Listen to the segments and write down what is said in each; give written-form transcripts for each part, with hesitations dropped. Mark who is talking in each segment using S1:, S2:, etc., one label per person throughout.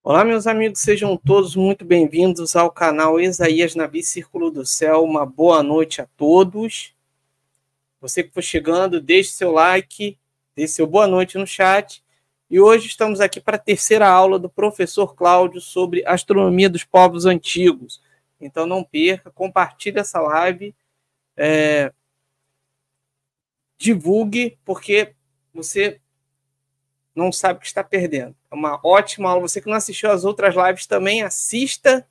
S1: Olá, meus amigos, sejam todos muito bem-vindos ao canal Isaías Nabi Círculo do Céu. Uma boa noite a todos. Você que for chegando, deixe seu like, deixe seu boa noite no chat. E hoje estamos aqui para a terceira aula do professor Cláudio sobre astronomia dos povos antigos. Então não perca, compartilhe essa live, divulgue, porque você não sabe o que está perdendo. É uma ótima aula. Você que não assistiu às outras lives também assista,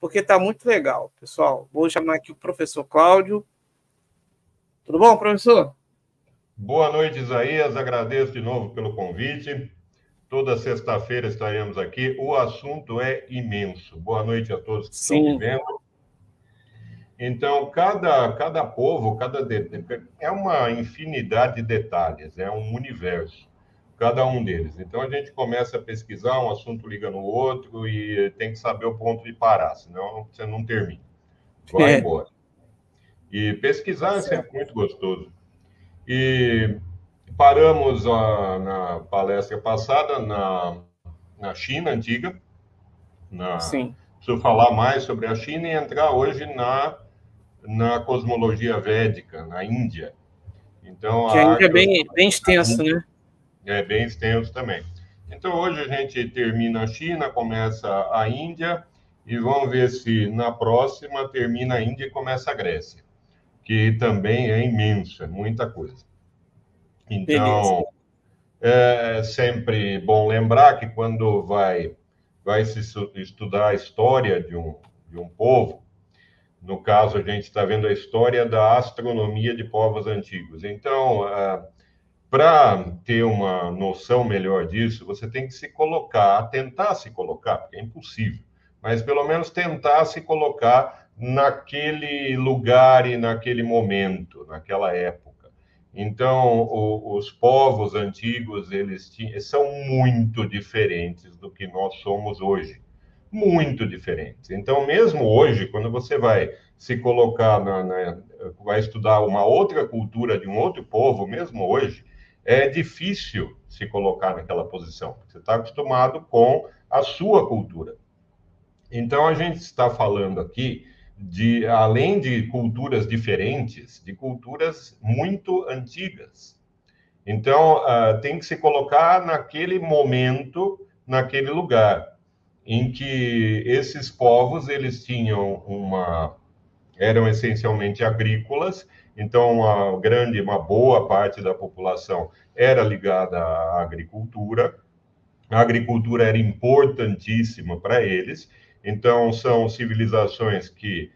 S1: porque está muito legal, pessoal. Vou chamar aqui o professor Cláudio. Tudo bom, professor?
S2: Boa noite, Isaías. Agradeço de novo pelo convite. Toda sexta-feira estaremos aqui. O assunto é imenso. Boa noite a todos que estão me vendo. Então, cada povo, é uma infinidade de detalhes, é um universo, cada um deles. Então, a gente começa a pesquisar, um assunto liga no outro e tem que saber o ponto de parar, senão você não termina. Vai embora. E pesquisar é sempre muito gostoso. E paramos na palestra passada na China antiga.
S1: Sim.
S2: Preciso falar mais sobre a China e entrar hoje na cosmologia védica, na Índia. Então,
S1: que a Índia é bem extenso, né?
S2: É bem extenso também. Então, hoje a gente termina a China, começa a Índia, e vamos ver se na próxima termina a Índia e começa a Grécia, que também é imenso, é muita coisa. Então, é sempre bom lembrar que quando vai se estudar a história de um povo, no caso, a gente está vendo a história da astronomia de povos antigos. Então, para ter uma noção melhor disso, você tem que se colocar, tentar se colocar, porque é impossível, mas pelo menos tentar se colocar naquele lugar e naquele momento, naquela época. Então, os povos antigos, eles são muito diferentes do que nós somos hoje. Muito diferentes. Então, mesmo hoje, quando você vai se colocar, vai estudar uma outra cultura de um outro povo, mesmo hoje, é difícil se colocar naquela posição. Você está acostumado com a sua cultura. Então, a gente está falando aqui além de culturas diferentes, de culturas muito antigas. Então, tem que se colocar naquele momento, naquele lugar, em que esses povos, eles tinham eram essencialmente agrícolas, então uma boa parte da população era ligada à agricultura. A agricultura era importantíssima para eles, então são civilizações que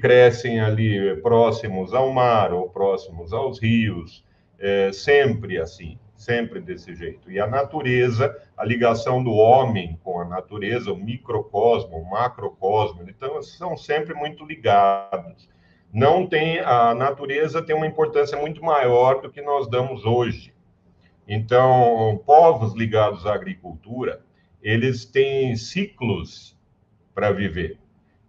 S2: crescem ali próximos ao mar ou próximos aos rios, sempre assim, sempre desse jeito. E a natureza, a ligação do homem com a natureza, o microcosmo, o macrocosmo, então são sempre muito ligados. A natureza tem uma importância muito maior do que nós damos hoje. Então, povos ligados à agricultura, eles têm ciclos para viver.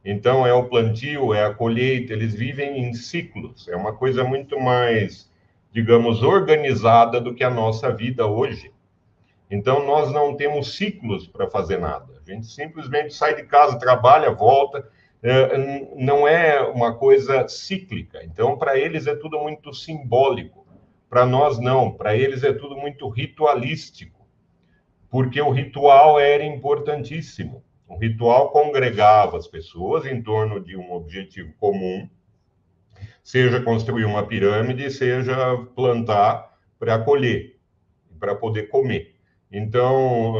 S2: Então, é o plantio, é a colheita, eles vivem em ciclos. É uma coisa muito mais, digamos, organizada do que a nossa vida hoje. Então, nós não temos ciclos para fazer nada. A gente simplesmente sai de casa, trabalha, volta. Não é uma coisa cíclica. Então, para eles é tudo muito simbólico. Para nós, não. Para eles é tudo muito ritualístico. Porque o ritual era importantíssimo. O ritual congregava as pessoas em torno de um objetivo comum, seja construir uma pirâmide, seja plantar para colher, para poder comer. Então,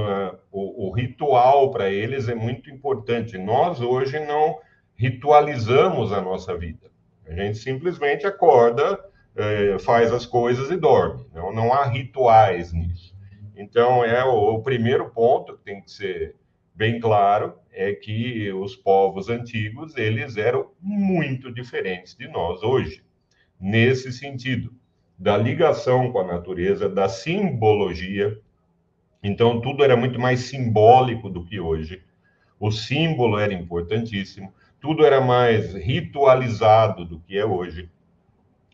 S2: o ritual para eles é muito importante. Nós, hoje, não ritualizamos a nossa vida. A gente simplesmente acorda, faz as coisas e dorme. Não há rituais nisso. Então, o primeiro ponto que tem que ser bem claro é que os povos antigos, eles eram muito diferentes de nós hoje, nesse sentido, da ligação com a natureza, da simbologia. Então, tudo era muito mais simbólico do que hoje. O símbolo era importantíssimo, tudo era mais ritualizado do que é hoje.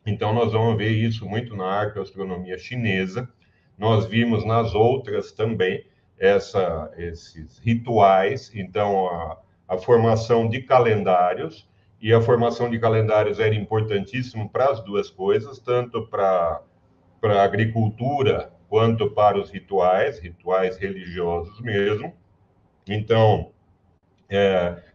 S2: Então, nós vamos ver isso muito na arqueoastronomia chinesa. Nós vimos nas outras também, esses rituais, então a formação de calendários, e a formação de calendários era importantíssimo para as duas coisas, tanto para a agricultura quanto para os rituais religiosos mesmo. Então,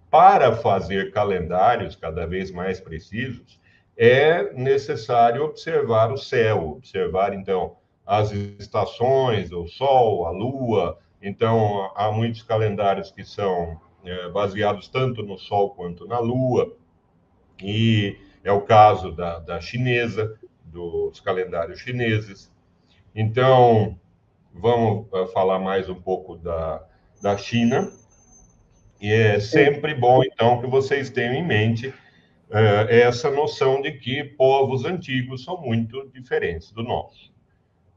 S2: para fazer calendários cada vez mais precisos, é necessário observar o céu, observar, então, as estações, o Sol, a Lua. Então, há muitos calendários que são baseados tanto no Sol quanto na Lua, e é o caso da chinesa, dos calendários chineses. Então, vamos falar mais um pouco da China. E é sempre bom, então, que vocês tenham em mente essa noção de que povos antigos são muito diferentes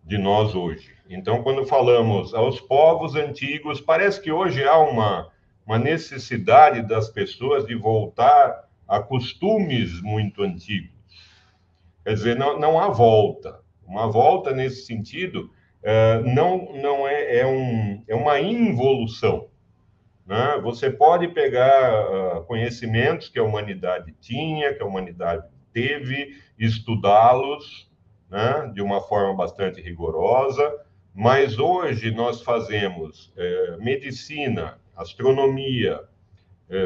S2: de nós hoje. Então, quando falamos aos povos antigos, parece que hoje há uma necessidade das pessoas de voltar a costumes muito antigos. Quer dizer, não há volta. Uma volta nesse sentido não é uma involução. Né? Você pode pegar conhecimentos que a humanidade tinha, que a humanidade teve, estudá-los, né, de uma forma bastante rigorosa, mas hoje nós fazemos medicina, astronomia,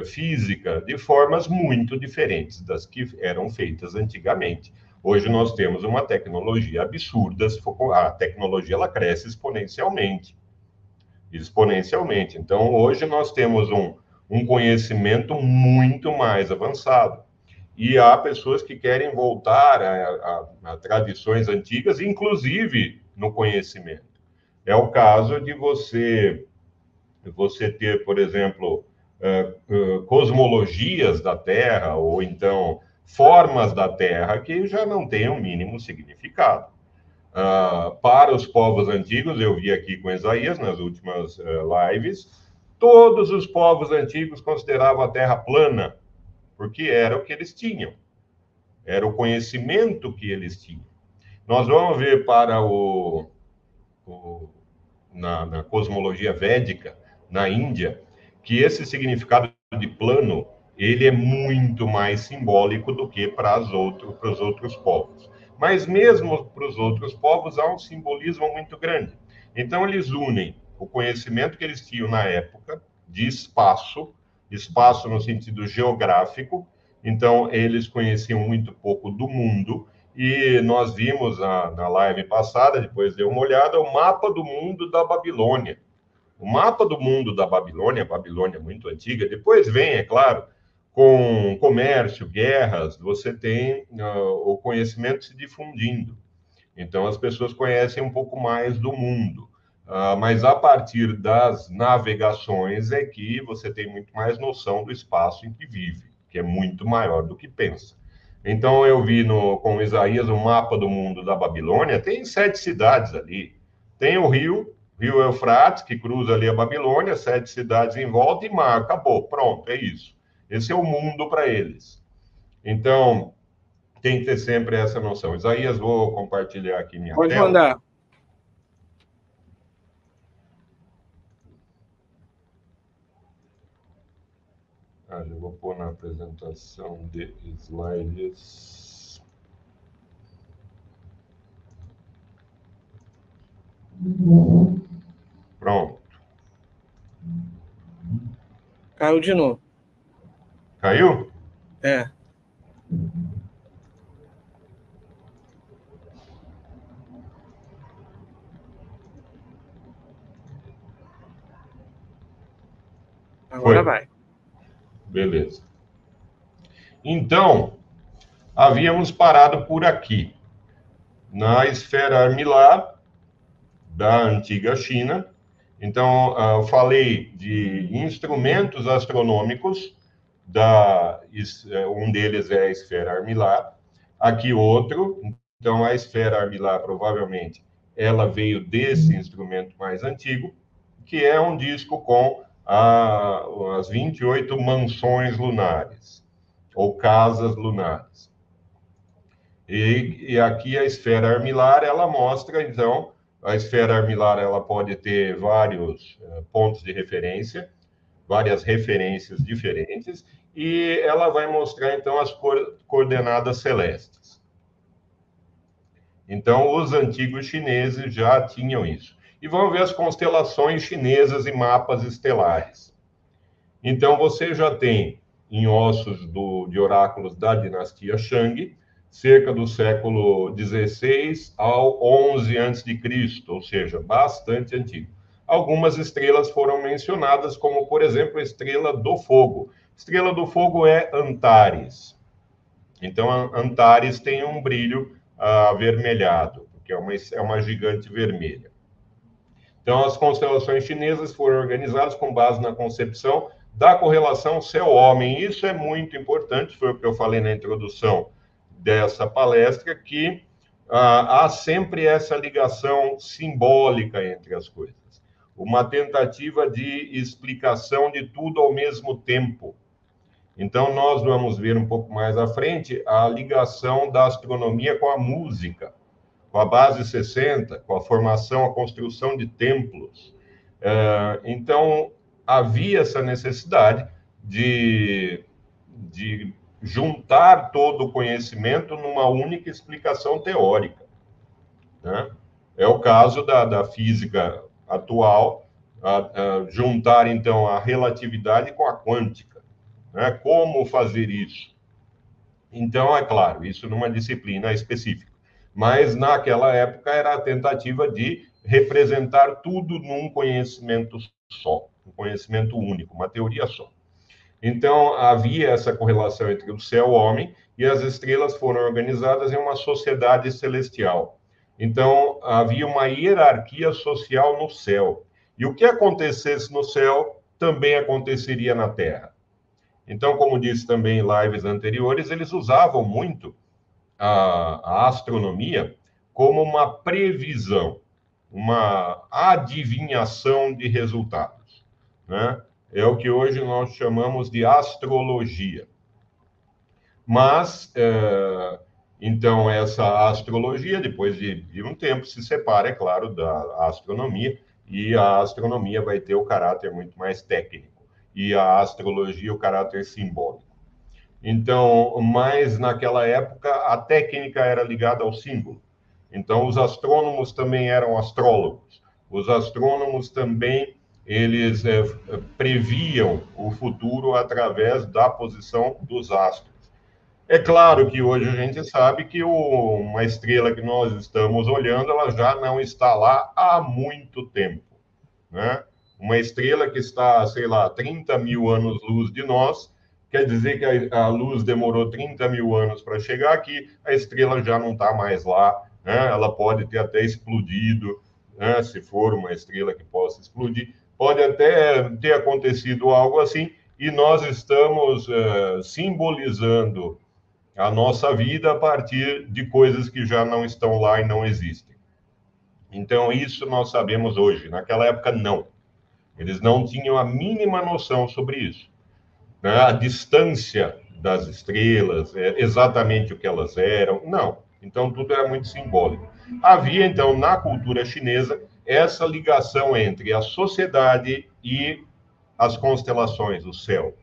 S2: física, de formas muito diferentes das que eram feitas antigamente. Hoje nós temos uma tecnologia absurda, a tecnologia ela cresce exponencialmente. Então, hoje nós temos um conhecimento muito mais avançado. E há pessoas que querem voltar a tradições antigas, inclusive no conhecimento. É o caso de você ter, por exemplo, cosmologias da Terra, ou então formas da Terra que já não têm o mínimo significado. Para os povos antigos, eu vi aqui com Isaías nas últimas lives, todos os povos antigos consideravam a Terra plana, porque era o que eles tinham, era o conhecimento que eles tinham. Nós vamos ver para na cosmologia védica, na Índia, que esse significado de plano, ele é muito mais simbólico do que para os outros povos. Mas mesmo para os outros povos há um simbolismo muito grande. Então eles unem o conhecimento que eles tinham na época de espaço no sentido geográfico. Então eles conheciam muito pouco do mundo, e nós vimos na live passada, depois dei uma olhada, o mapa do mundo da Babilônia. O mapa do mundo da Babilônia, a Babilônia muito antiga, depois vem, é claro, com comércio, guerras, você tem o conhecimento se difundindo. Então, as pessoas conhecem um pouco mais do mundo. Mas a partir das navegações é que você tem muito mais noção do espaço em que vive, que é muito maior do que pensa. Então, eu vi com Isaías o mapa do mundo da Babilônia, tem 7 cidades ali. Tem o Rio Eufrates, que cruza ali a Babilônia, 7 cidades em volta e mar, acabou, pronto, é isso. Esse é o mundo para eles. Então, tem que ter sempre essa noção. Isaías, vou compartilhar aqui minha tela.
S1: Pode mandar.
S2: Eu vou pôr na apresentação de slides. Pronto.
S1: Caiu de novo.
S2: Caiu?
S1: É. Agora vai.
S2: Beleza. Então, havíamos parado por aqui, na esfera armilar da antiga China. Então, eu falei de instrumentos astronômicos, um deles é a esfera armilar, aqui outro. Então, a esfera armilar, provavelmente, ela veio desse instrumento mais antigo, que é um disco com as 28 mansões lunares, ou casas lunares. E aqui a esfera armilar, ela mostra, então, A esfera armilar ela pode ter vários pontos de referência, várias referências diferentes, e ela vai mostrar, então, as coordenadas celestes. Então, os antigos chineses já tinham isso. E vamos ver as constelações chinesas e mapas estelares. Então, você já tem em ossos de oráculos da dinastia Shang, cerca do século XVI ao 11 a.C., ou seja, bastante antigo. Algumas estrelas foram mencionadas, como, por exemplo, a Estrela do Fogo. Estrela do Fogo é Antares. Então, Antares tem um brilho avermelhado, porque é uma gigante vermelha. Então, as constelações chinesas foram organizadas com base na concepção da correlação céu-homem. Isso é muito importante, foi o que eu falei na introdução dessa palestra, que há sempre essa ligação simbólica entre as coisas. Uma tentativa de explicação de tudo ao mesmo tempo. Então, nós vamos ver um pouco mais à frente a ligação da astronomia com a música, com a base 60, com a formação, a construção de templos. Então, havia essa necessidade de juntar todo o conhecimento numa única explicação teórica, né? É o caso da física atual, juntar, então, a relatividade com a quântica, né? Como fazer isso? Então, é claro, isso numa disciplina específica. Mas, naquela época, era a tentativa de representar tudo num conhecimento só, um conhecimento único, uma teoria só. Então, havia essa correlação entre o céu e o homem, e as estrelas foram organizadas em uma sociedade celestial. Então, havia uma hierarquia social no céu. E o que acontecesse no céu também aconteceria na Terra. Então, como disse também em lives anteriores, eles usavam muito a astronomia como uma previsão, uma adivinhação de resultados, né? É o que hoje nós chamamos de astrologia. Mas, então, essa astrologia, depois de um tempo, se separa, é claro, da astronomia, e a astronomia vai ter o caráter muito mais técnico, e a astrologia o caráter simbólico. Então, mas naquela época, a técnica era ligada ao símbolo. Então, os astrônomos também eram astrólogos. Os astrônomos também, eles previam o futuro através da posição dos astros. É claro que hoje a gente sabe que uma estrela que nós estamos olhando, ela já não está lá há muito tempo, né? Uma estrela que está, sei lá, 30 mil anos-luz de nós, quer dizer que a luz demorou 30 mil anos para chegar aqui, a estrela já não está mais lá, né? Ela pode ter até explodido, né? Se for uma estrela que possa explodir, pode até ter acontecido algo assim, e nós estamos simbolizando a nossa vida a partir de coisas que já não estão lá e não existem. Então, isso nós sabemos hoje. Naquela época, não. Eles não tinham a mínima noção sobre isso, né? A distância das estrelas, exatamente o que elas eram, não. Então, tudo era muito simbólico. Havia, então, na cultura chinesa, essa ligação entre a sociedade e as constelações, o céu.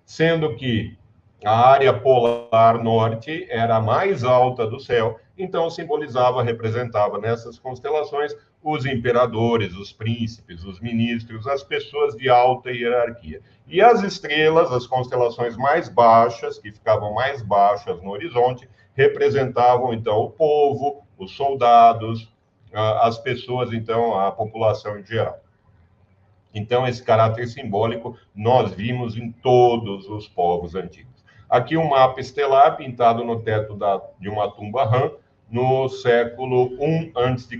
S2: Sendo que a área polar norte era a mais alta do céu, então simbolizava, representava nessas constelações os imperadores, os príncipes, os ministros, as pessoas de alta hierarquia. E as estrelas, as constelações mais baixas, que ficavam mais baixas no horizonte, representavam, então, o povo, os soldados, as pessoas, então, a população em geral. Então, esse caráter simbólico nós vimos em todos os povos antigos. Aqui um mapa estelar pintado no teto de uma tumba Han, no século I a.C.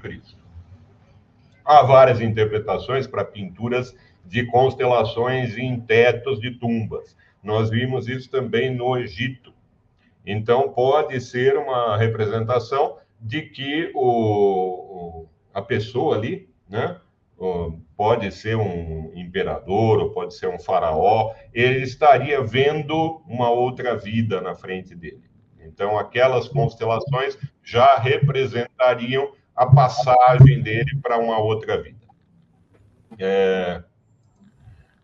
S2: Há várias interpretações para pinturas de constelações em tetos de tumbas. Nós vimos isso também no Egito. Então, pode ser uma representação de que a pessoa ali, né, pode ser um imperador, ou pode ser um faraó, ele estaria vendo uma outra vida na frente dele. Então, aquelas constelações já representariam a passagem dele para uma outra vida.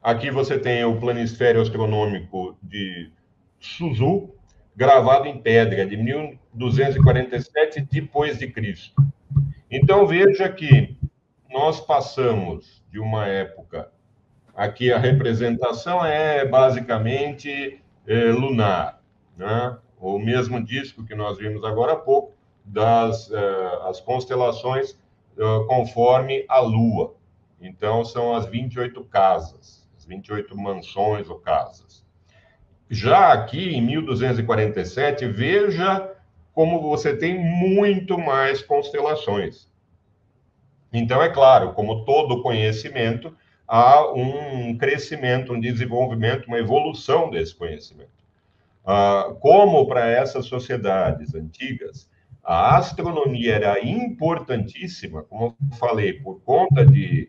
S2: Aqui você tem o planisfério astronômico de Suzhou, gravado em pedra, de 1247 depois de Cristo. Então, veja que nós passamos de uma época, aqui a representação é basicamente lunar, né? O mesmo disco que nós vimos agora há pouco, as constelações conforme a Lua. Então, são as 28 casas, as 28 mansões ou casas. Já aqui, em 1247, veja como você tem muito mais constelações. Então, é claro, como todo conhecimento, há um crescimento, um desenvolvimento, uma evolução desse conhecimento. Como para essas sociedades antigas, a astronomia era importantíssima, como eu falei, por conta de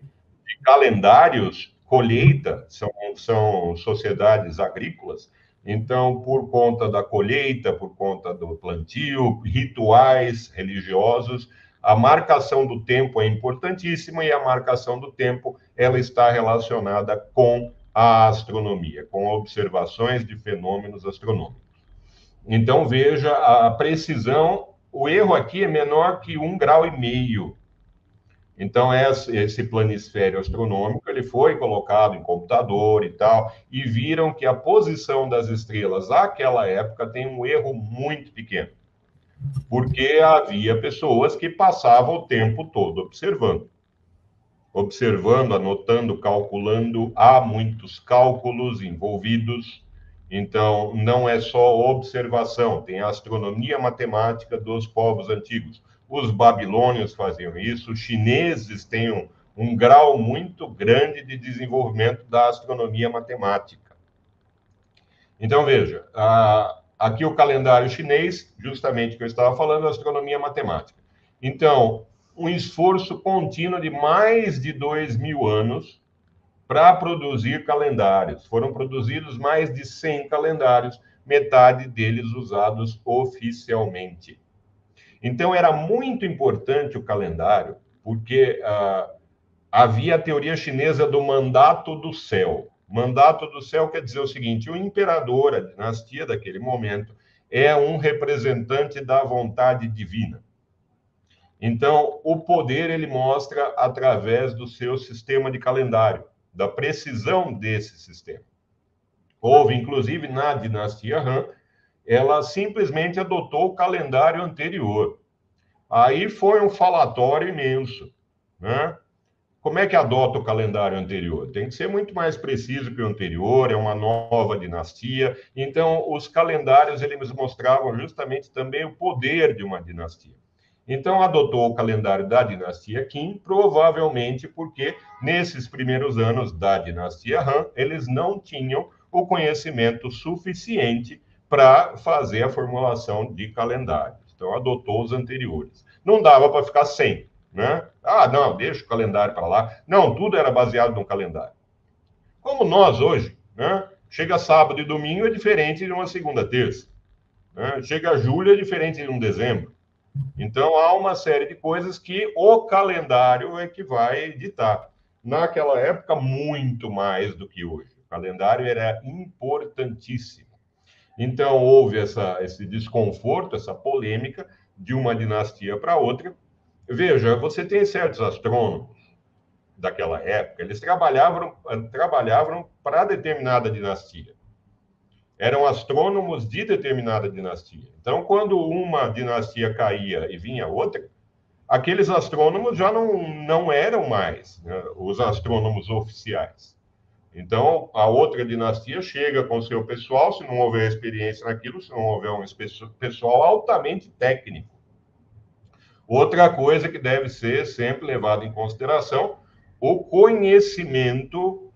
S2: calendários, colheita, são sociedades agrícolas, então, por conta da colheita, por conta do plantio, rituais religiosos, a marcação do tempo é importantíssima e a marcação do tempo ela está relacionada com a astronomia, com observações de fenômenos astronômicos. Então, veja a precisão, o erro aqui é menor que 1,5 graus. Então, esse planisfério astronômico ele foi colocado em computador e tal, e viram que a posição das estrelas naquela época tem um erro muito pequeno, porque havia pessoas que passavam o tempo todo observando, anotando, calculando, há muitos cálculos envolvidos, então não é só observação, tem a astronomia matemática dos povos antigos. Os babilônios faziam isso, os chineses têm um grau muito grande de desenvolvimento da astronomia matemática. Então, veja, aqui o calendário chinês, justamente o que eu estava falando, astronomia matemática. Então, um esforço contínuo de mais de 2.000 anos para produzir calendários. Foram produzidos mais de 100 calendários, metade deles usados oficialmente. Então, era muito importante o calendário, porque havia a teoria chinesa do mandato do céu. Mandato do céu quer dizer o seguinte: o imperador, a dinastia daquele momento, é um representante da vontade divina. Então, o poder ele mostra através do seu sistema de calendário, da precisão desse sistema. Houve, inclusive, na dinastia Han, ela simplesmente adotou o calendário anterior. Aí foi um falatório imenso, né? Como é que adota o calendário anterior? Tem que ser muito mais preciso que o anterior, é uma nova dinastia. Então, os calendários, eles mostravam justamente também o poder de uma dinastia. Então, adotou o calendário da dinastia Qin, provavelmente porque, nesses primeiros anos da dinastia Han, eles não tinham o conhecimento suficiente para fazer a formulação de calendários. Então, adotou os anteriores. Não dava para ficar sem, né? Não, deixa o calendário para lá. Não, tudo era baseado no calendário. Como nós hoje, né? Chega sábado e domingo é diferente de uma segunda, terça. Né? Chega julho é diferente de um dezembro. Então, há uma série de coisas que o calendário é que vai ditar. Naquela época, muito mais do que hoje. O calendário era importantíssimo. Então, houve esse desconforto, essa polêmica de uma dinastia para outra. Veja, você tem certos astrônomos daquela época, eles trabalhavam para determinada dinastia. Eram astrônomos de determinada dinastia. Então, quando uma dinastia caía e vinha outra, aqueles astrônomos já não eram mais, né, os astrônomos oficiais. Então, a outra dinastia chega com o seu pessoal, se não houver experiência naquilo, se não houver um pessoal altamente técnico. Outra coisa que deve ser sempre levada em consideração, o conhecimento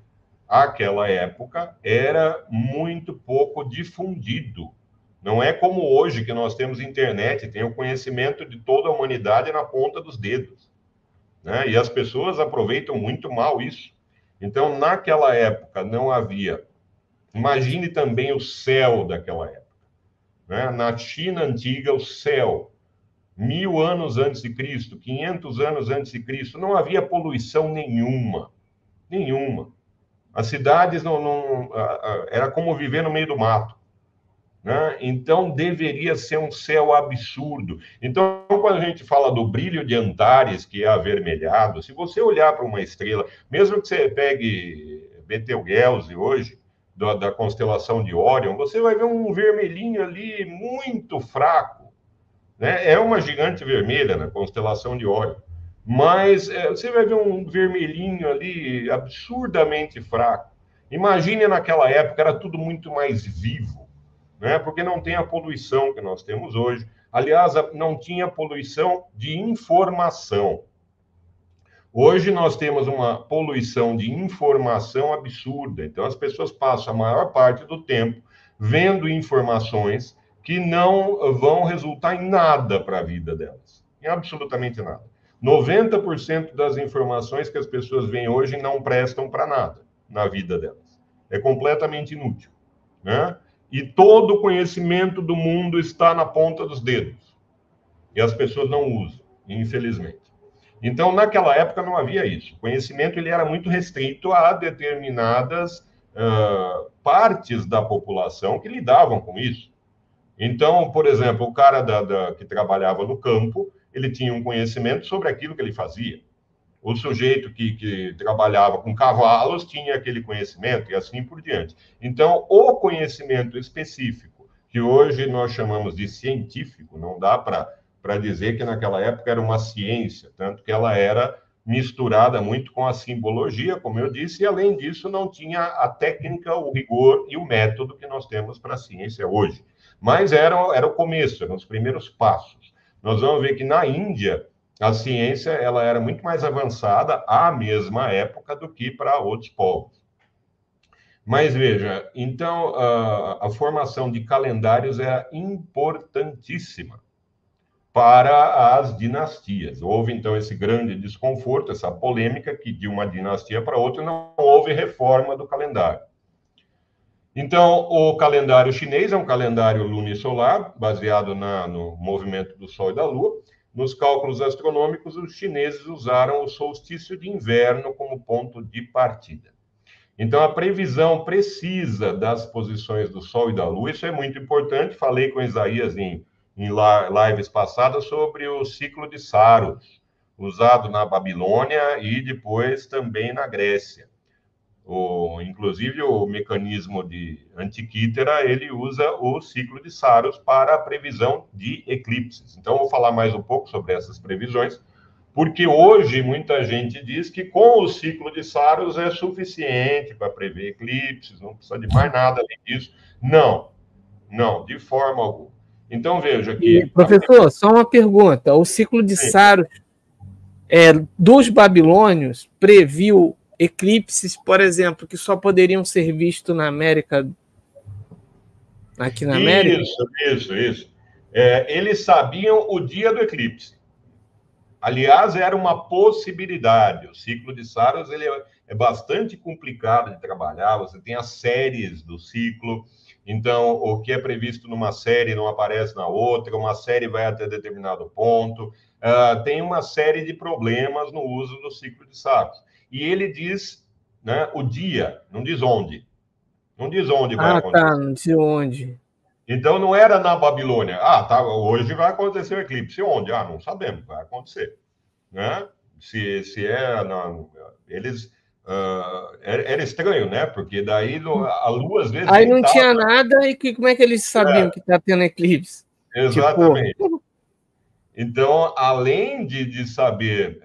S2: àquela época era muito pouco difundido. Não é como hoje, que nós temos internet, tem o conhecimento de toda a humanidade na ponta dos dedos, né? E as pessoas aproveitam muito mal isso. Então, naquela época, não havia. Imagine também o céu daquela época, né? Na China antiga, o céu, 1000 anos antes de Cristo, 500 anos antes de Cristo, não havia poluição nenhuma. Nenhuma. As cidades era como viver no meio do mato, né? Então, deveria ser um céu absurdo. Então, quando a gente fala do brilho de Antares, que é avermelhado, se você olhar para uma estrela, mesmo que você pegue Betelgeuse hoje, da constelação de Órion, você vai ver um vermelhinho ali muito fraco, né? É uma gigante vermelha na constelação de Órion, mas você vai ver um vermelhinho ali absurdamente fraco. Imagine naquela época, era tudo muito mais vivo, né? Porque não tem a poluição que nós temos hoje. Aliás, não tinha poluição de informação. Hoje nós temos uma poluição de informação absurda. Então, as pessoas passam a maior parte do tempo vendo informações que não vão resultar em nada para a vida delas. Em absolutamente nada. 90% das informações que as pessoas veem hoje não prestam para nada na vida delas. É completamente inútil, né? E todo o conhecimento do mundo está na ponta dos dedos. E as pessoas não usam, infelizmente. Então, naquela época não havia isso. O conhecimento ele era muito restrito a determinadas partes da população que lidavam com isso. Então, por exemplo, o cara que trabalhava no campo, ele tinha um conhecimento sobre aquilo que ele fazia. O sujeito que trabalhava com cavalos tinha aquele conhecimento e assim por diante. Então, o conhecimento específico, que hoje nós chamamos de científico, não dá para dizer que naquela época era uma ciência, tanto que ela era misturada muito com a simbologia, como eu disse, e além disso não tinha a técnica, o rigor e o método que nós temos para a ciência hoje. Mas era o começo, eram os primeiros passos. Nós vamos ver que na Índia, a ciência ela era muito mais avançada à mesma época do que para outros povos. Mas veja, então a formação de calendários era importantíssima para as dinastias. Houve então esse grande desconforto, essa polêmica que de uma dinastia para outra não houve reforma do calendário. Então, o calendário chinês é um calendário lunisolar, baseado no movimento do Sol e da Lua. Nos cálculos astronômicos, os chineses usaram o solstício de inverno como ponto de partida. Então, a previsão precisa das posições do Sol e da Lua, isso é muito importante. Falei com Isaías em lives passadas sobre o ciclo de Saros, usado na Babilônia e depois também na Grécia. Inclusive, o mecanismo de Antiquítera, ele usa o ciclo de Saros para a previsão de eclipses. Então, eu vou falar mais um pouco sobre essas previsões, porque hoje muita gente diz que com o ciclo de Saros é suficiente para prever eclipses, não precisa de mais nada além disso. Não, de forma alguma. Então, veja que...
S1: Professor, só uma pergunta. O ciclo de Saros dos babilônios previu eclipses, por exemplo, que só poderiam ser vistos na América, aqui na América?
S2: Isso. Eles sabiam o dia do eclipse. Aliás, era uma possibilidade. O ciclo de Saros ele é bastante complicado de trabalhar. Você tem as séries do ciclo. Então, o que é previsto numa série não aparece na outra. Uma série vai até determinado ponto. Tem uma série de problemas no uso do ciclo de Saros. E ele diz, né, o dia, não diz onde. Não diz onde vai acontecer.
S1: Não diz onde.
S2: Então, não era na Babilônia. Hoje vai acontecer o eclipse. Onde? Não sabemos, vai acontecer. Né? Se eles... era estranho, né? Porque daí a Lua, às vezes...
S1: Aí não tinha nada, e como é que eles sabiam que está tendo eclipse?
S2: Exatamente. Então, além de saber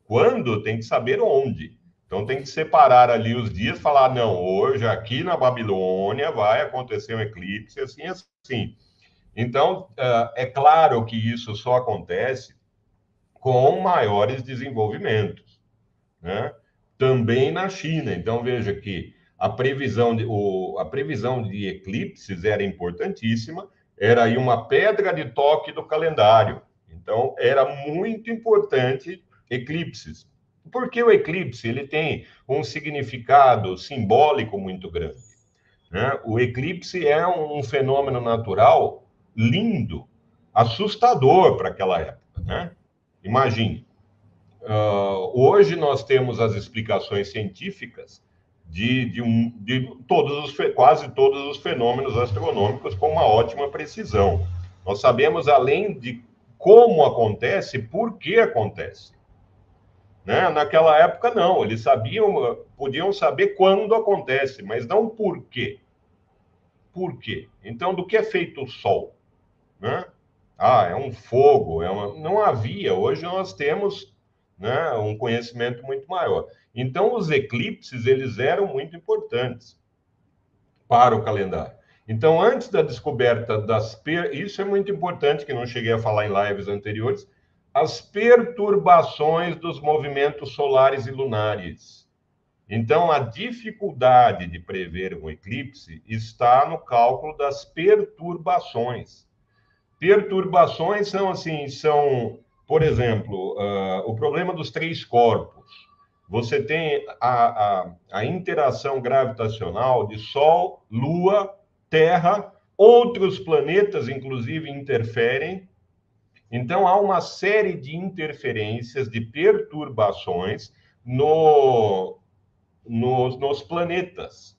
S2: quando, tem que saber onde. Então, tem que separar ali os dias, falar, não, hoje aqui na Babilônia vai acontecer um eclipse, assim. Então, é claro que isso só acontece com maiores desenvolvimentos, né? Também na China. Então, veja que a previsão de eclipses era importantíssima, era aí uma pedra de toque do calendário. Então, era muito importante eclipses. Porque o eclipse ele tem um significado simbólico muito grande, né? O eclipse é um fenômeno natural lindo, assustador para aquela época, né? Imagine. Hoje nós temos as explicações científicas de quase todos os fenômenos astronômicos com uma ótima precisão. Nós sabemos, além de como acontece, por que acontece. Né? Naquela época, não. Eles podiam saber quando acontece, mas não por quê. Por quê? Então, do que é feito o Sol? Né? É um fogo. Não havia. Hoje nós temos, né, um conhecimento muito maior. Então, os eclipses, eles eram muito importantes para o calendário. Então, antes da descoberta isso é muito importante, que não cheguei a falar em lives anteriores, as perturbações dos movimentos solares e lunares. Então, a dificuldade de prever um eclipse está no cálculo das perturbações. Perturbações são, por exemplo, o problema dos três corpos. Você tem a interação gravitacional de Sol, Lua, Terra, outros planetas, inclusive, interferem. Então, há uma série de interferências, de perturbações nos planetas.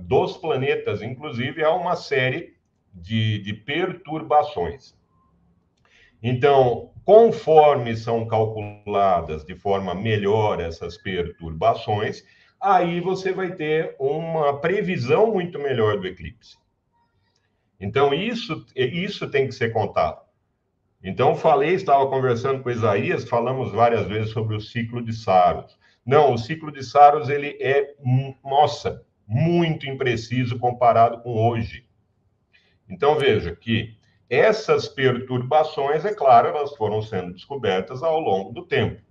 S2: Dos planetas, inclusive, há uma série de perturbações. Então, conforme são calculadas de forma melhor essas perturbações, aí você vai ter uma previsão muito melhor do eclipse. Então, isso tem que ser contado. Então, estava conversando com Isaías, falamos várias vezes sobre o ciclo de Saros. Não, o ciclo de Saros, ele é, muito impreciso comparado com hoje. Então, veja que essas perturbações, é claro, elas foram sendo descobertas ao longo do tempo.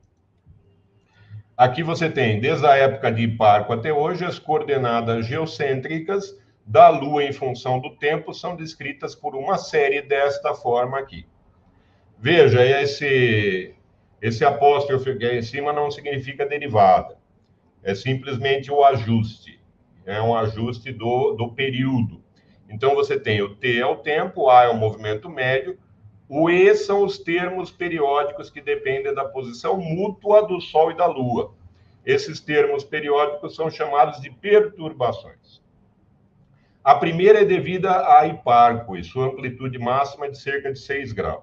S2: Aqui você tem, desde a época de Hiparco até hoje, as coordenadas geocêntricas da Lua em função do tempo são descritas por uma série desta forma aqui. Veja, esse apóstrofe que é em cima não significa derivada. É simplesmente o ajuste. É um ajuste do período. Então, você tem o T é o tempo, o A é o movimento médio, o E são os termos periódicos que dependem da posição mútua do Sol e da Lua. Esses termos periódicos são chamados de perturbações. A primeira é devida a Hiparco, e sua amplitude máxima é de cerca de 6 graus.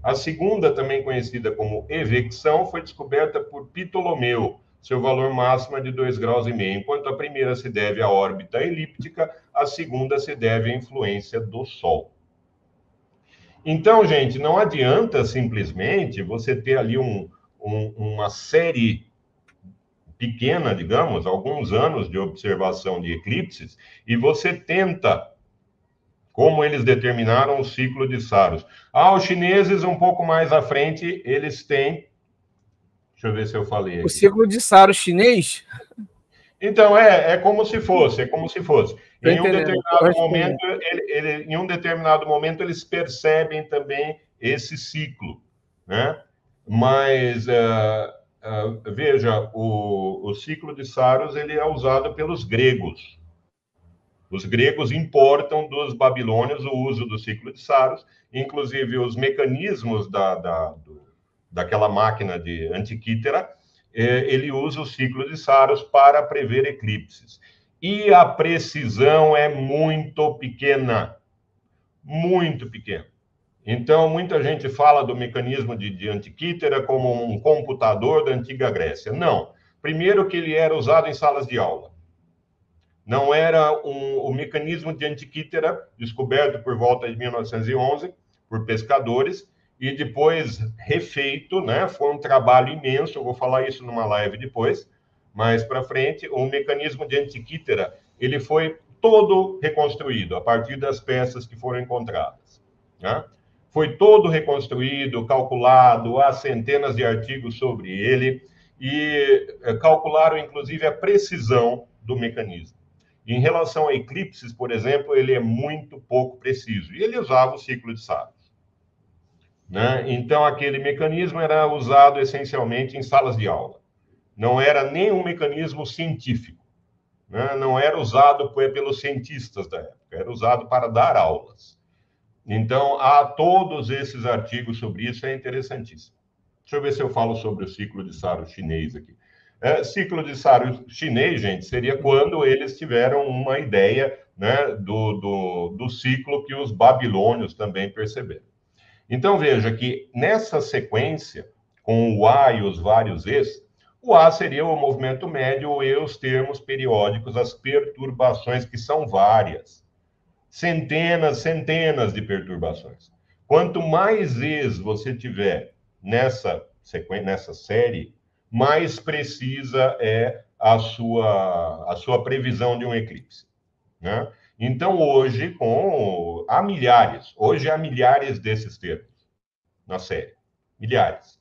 S2: A segunda, também conhecida como evecção, foi descoberta por Ptolomeu. Seu valor máximo é de 2,5 graus, enquanto a primeira se deve à órbita elíptica, a segunda se deve à influência do Sol. Então, gente, não adianta simplesmente você ter ali uma série pequena, digamos, alguns anos de observação de eclipses, e você tenta, como eles determinaram o ciclo de Saros. Os chineses, um pouco mais à frente, eles têm... Deixa eu ver se eu falei aqui.
S1: O ciclo de Saros chinês?
S2: Então, é como se fosse. Em um determinado momento, eles percebem também esse ciclo, né? Mas, veja, o ciclo de Saros, ele é usado pelos gregos. Os gregos importam dos babilônios o uso do ciclo de Saros, inclusive os mecanismos daquela máquina de Antiquítera, ele usa o ciclo de Saros para prever eclipses. E a precisão é muito pequena. Muito pequena. Então, muita gente fala do mecanismo de Antiquítera como um computador da antiga Grécia. Não. Primeiro que ele era usado em salas de aula. Não era o mecanismo de Antiquítera, descoberto por volta de 1911 por pescadores, e depois refeito, né? Foi um trabalho imenso, eu vou falar isso numa live depois, mais para frente. O mecanismo de Antiquítera, ele foi todo reconstruído a partir das peças que foram encontradas, né? Foi todo reconstruído, calculado, há centenas de artigos sobre ele, e calcularam, inclusive, a precisão do mecanismo. Em relação a eclipses, por exemplo, ele é muito pouco preciso, e ele usava o ciclo de Saros. Né? Então, aquele mecanismo era usado essencialmente em salas de aula. Não era nem um mecanismo científico. Né? Não era usado pelos cientistas da época. Era usado para dar aulas. Então, há todos esses artigos sobre isso, é interessantíssimo. Deixa eu ver se eu falo sobre o ciclo de Saros chinês aqui. Ciclo de Saros chinês, gente, seria quando eles tiveram uma ideia, né, do ciclo que os babilônios também perceberam. Então, veja que nessa sequência, com o A e os vários Es, o A seria o movimento médio e os termos periódicos, as perturbações, que são várias. Centenas de perturbações. Quanto mais Es você tiver nessa série, mais precisa é a sua previsão de um eclipse, né? Então, hoje há milhares desses termos na série. Milhares.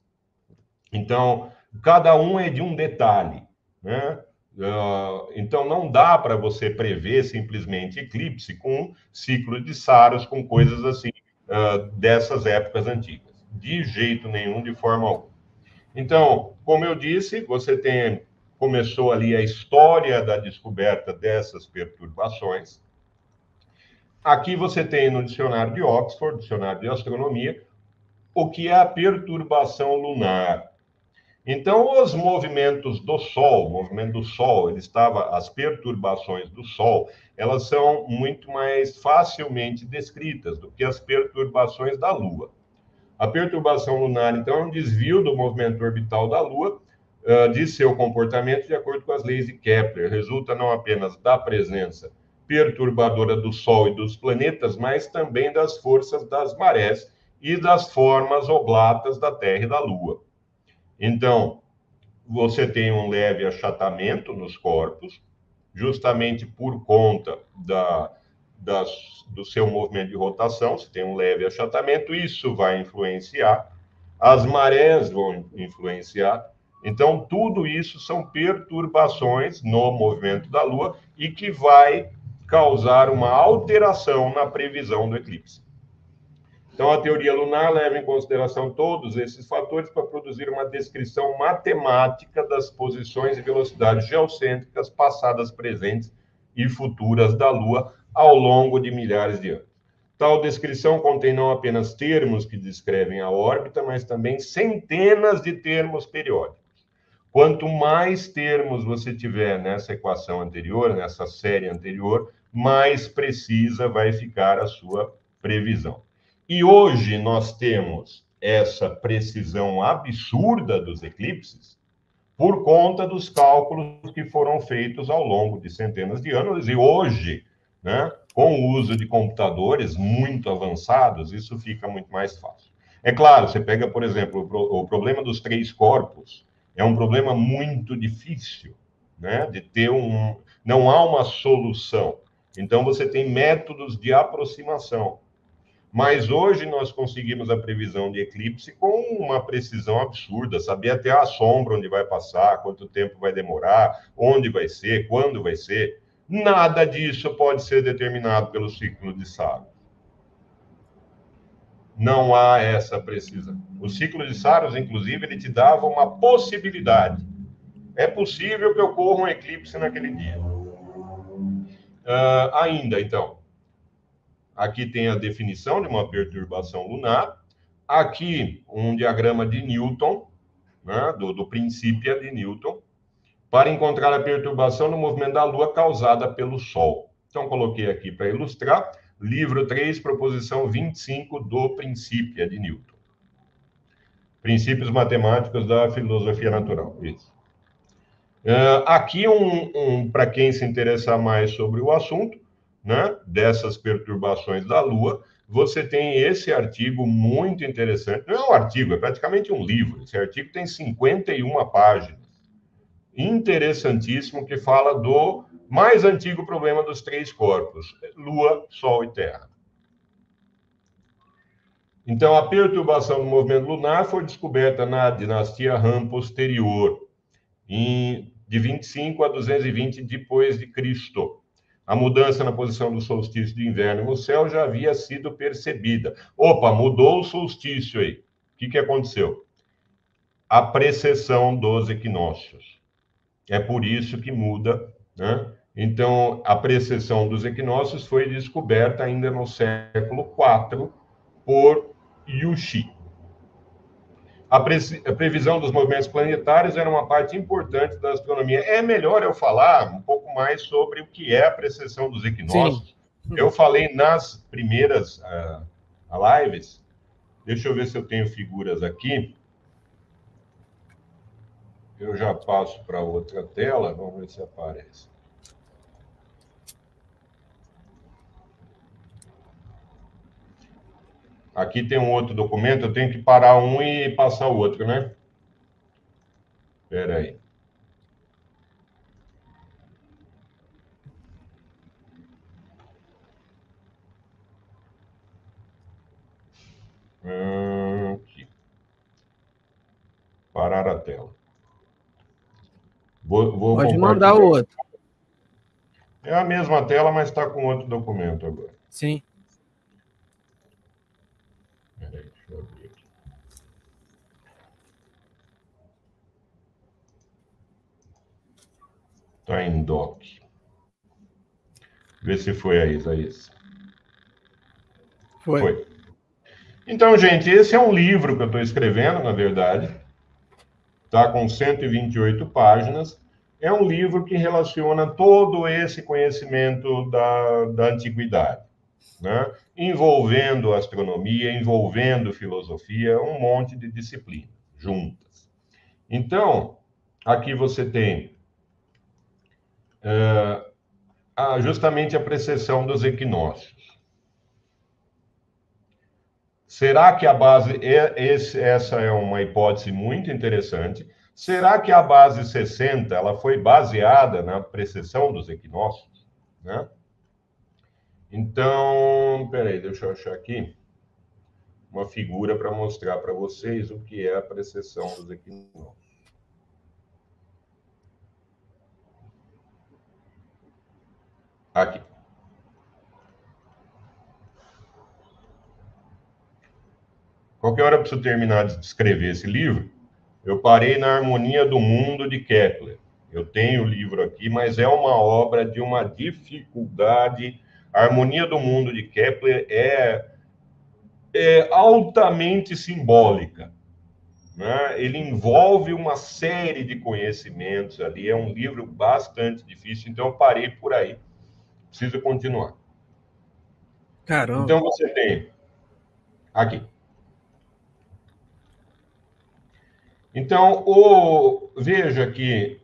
S2: Então, cada um é de um detalhe, né? Então, não dá para você prever simplesmente eclipse com ciclo de Saros, com coisas assim, dessas épocas antigas. De jeito nenhum, de forma alguma. Então, como eu disse, começou ali a história da descoberta dessas perturbações. Aqui você tem no dicionário de Oxford, dicionário de astronomia, o que é a perturbação lunar. Então, os movimentos do Sol, o movimento do Sol, as perturbações do Sol, elas são muito mais facilmente descritas do que as perturbações da Lua. A perturbação lunar, então, é um desvio do movimento orbital da Lua, de seu comportamento de acordo com as leis de Kepler. Resulta não apenas da presença perturbadora do Sol e dos planetas, mas também das forças das marés e das formas oblatas da Terra e da Lua. Então, você tem um leve achatamento nos corpos, justamente por conta do seu movimento de rotação, você tem um leve achatamento, isso vai influenciar, as marés vão influenciar. Então, tudo isso são perturbações no movimento da Lua e que vai causar uma alteração na previsão do eclipse. Então, a teoria lunar leva em consideração todos esses fatores para produzir uma descrição matemática das posições e velocidades geocêntricas passadas, presentes e futuras da Lua ao longo de milhares de anos. Tal descrição contém não apenas termos que descrevem a órbita, mas também centenas de termos periódicos. Quanto mais termos você tiver nessa equação anterior, nessa série anterior, mais precisa vai ficar a sua previsão. E hoje nós temos essa precisão absurda dos eclipses por conta dos cálculos que foram feitos ao longo de centenas de anos. E hoje, né, com o uso de computadores muito avançados, isso fica muito mais fácil. É claro, você pega, por exemplo, o problema dos três corpos, é um problema muito difícil, né, de ter não há uma solução. Então, você tem métodos de aproximação. Mas hoje nós conseguimos a previsão de eclipse com uma precisão absurda, saber até a sombra onde vai passar, quanto tempo vai demorar, onde vai ser, quando vai ser. Nada disso pode ser determinado pelo ciclo de Saros. Não há essa precisão. O ciclo de Saros, inclusive, ele te dava uma possibilidade. É possível que ocorra um eclipse naquele dia. Ainda, então, aqui tem a definição de uma perturbação lunar. Aqui, um diagrama de Newton, né, do Principia de Newton, para encontrar a perturbação no movimento da Lua causada pelo Sol. Então, coloquei aqui para ilustrar, livro 3, proposição 25 do Principia de Newton. Princípios matemáticos da filosofia natural. Isso. Aqui, para quem se interessar mais sobre o assunto, né, dessas perturbações da Lua, você tem esse artigo muito interessante. Não é um artigo, é praticamente um livro. Esse artigo tem 51 páginas. Interessantíssimo, que fala do mais antigo problema dos três corpos, Lua, Sol e Terra. Então, a perturbação do movimento lunar foi descoberta na dinastia Han posterior, de 25 a 220 depois de Cristo. A mudança na posição do solstício de inverno no céu já havia sido percebida. Opa, mudou o solstício aí. O que aconteceu? A precessão dos equinócios. É por isso que muda, né? Então, a precessão dos equinócios foi descoberta ainda no século IV por Yuxi. A previsão dos movimentos planetários era uma parte importante da astronomia. É melhor eu falar um pouco mais sobre o que é a precessão dos equinócios. Sim. Eu falei nas primeiras lives. Deixa eu ver se eu tenho figuras aqui. Eu já passo para outra tela. Vamos ver se aparece. Aqui tem um outro documento. Eu tenho que parar um e passar o outro, né? Espera aí. Aqui. Parar a tela. Vou
S1: Pode mandar o outro.
S2: É a mesma tela, mas está com outro documento agora.
S1: Sim.
S2: Peraí, deixa eu abrir aqui. Está em doc. Vê se foi aí, Isaías. Foi. Então, gente, esse é um livro que eu estou escrevendo, na verdade. Está com 128 páginas. É um livro que relaciona todo esse conhecimento da antiguidade, né? Envolvendo astronomia, envolvendo filosofia, um monte de disciplinas juntas. Então, aqui você tem justamente a precessão dos equinócios. Será que a base... Essa é uma hipótese muito interessante. Será que a base 60 ela foi baseada na precessão dos equinócios, né? Então, peraí, deixa eu achar aqui uma figura para mostrar para vocês o que é a precessão dos equinócios. Aqui. Qualquer hora eu preciso terminar de escrever esse livro. Eu parei na Harmonia do Mundo de Kepler. Eu tenho o livro aqui, mas é uma obra de uma dificuldade. A Harmonia do Mundo de Kepler é altamente simbólica, né? Ele envolve uma série de conhecimentos ali. É um livro bastante difícil, então eu parei por aí. Preciso continuar.
S1: Caramba.
S2: Então você tem aqui. Então, veja que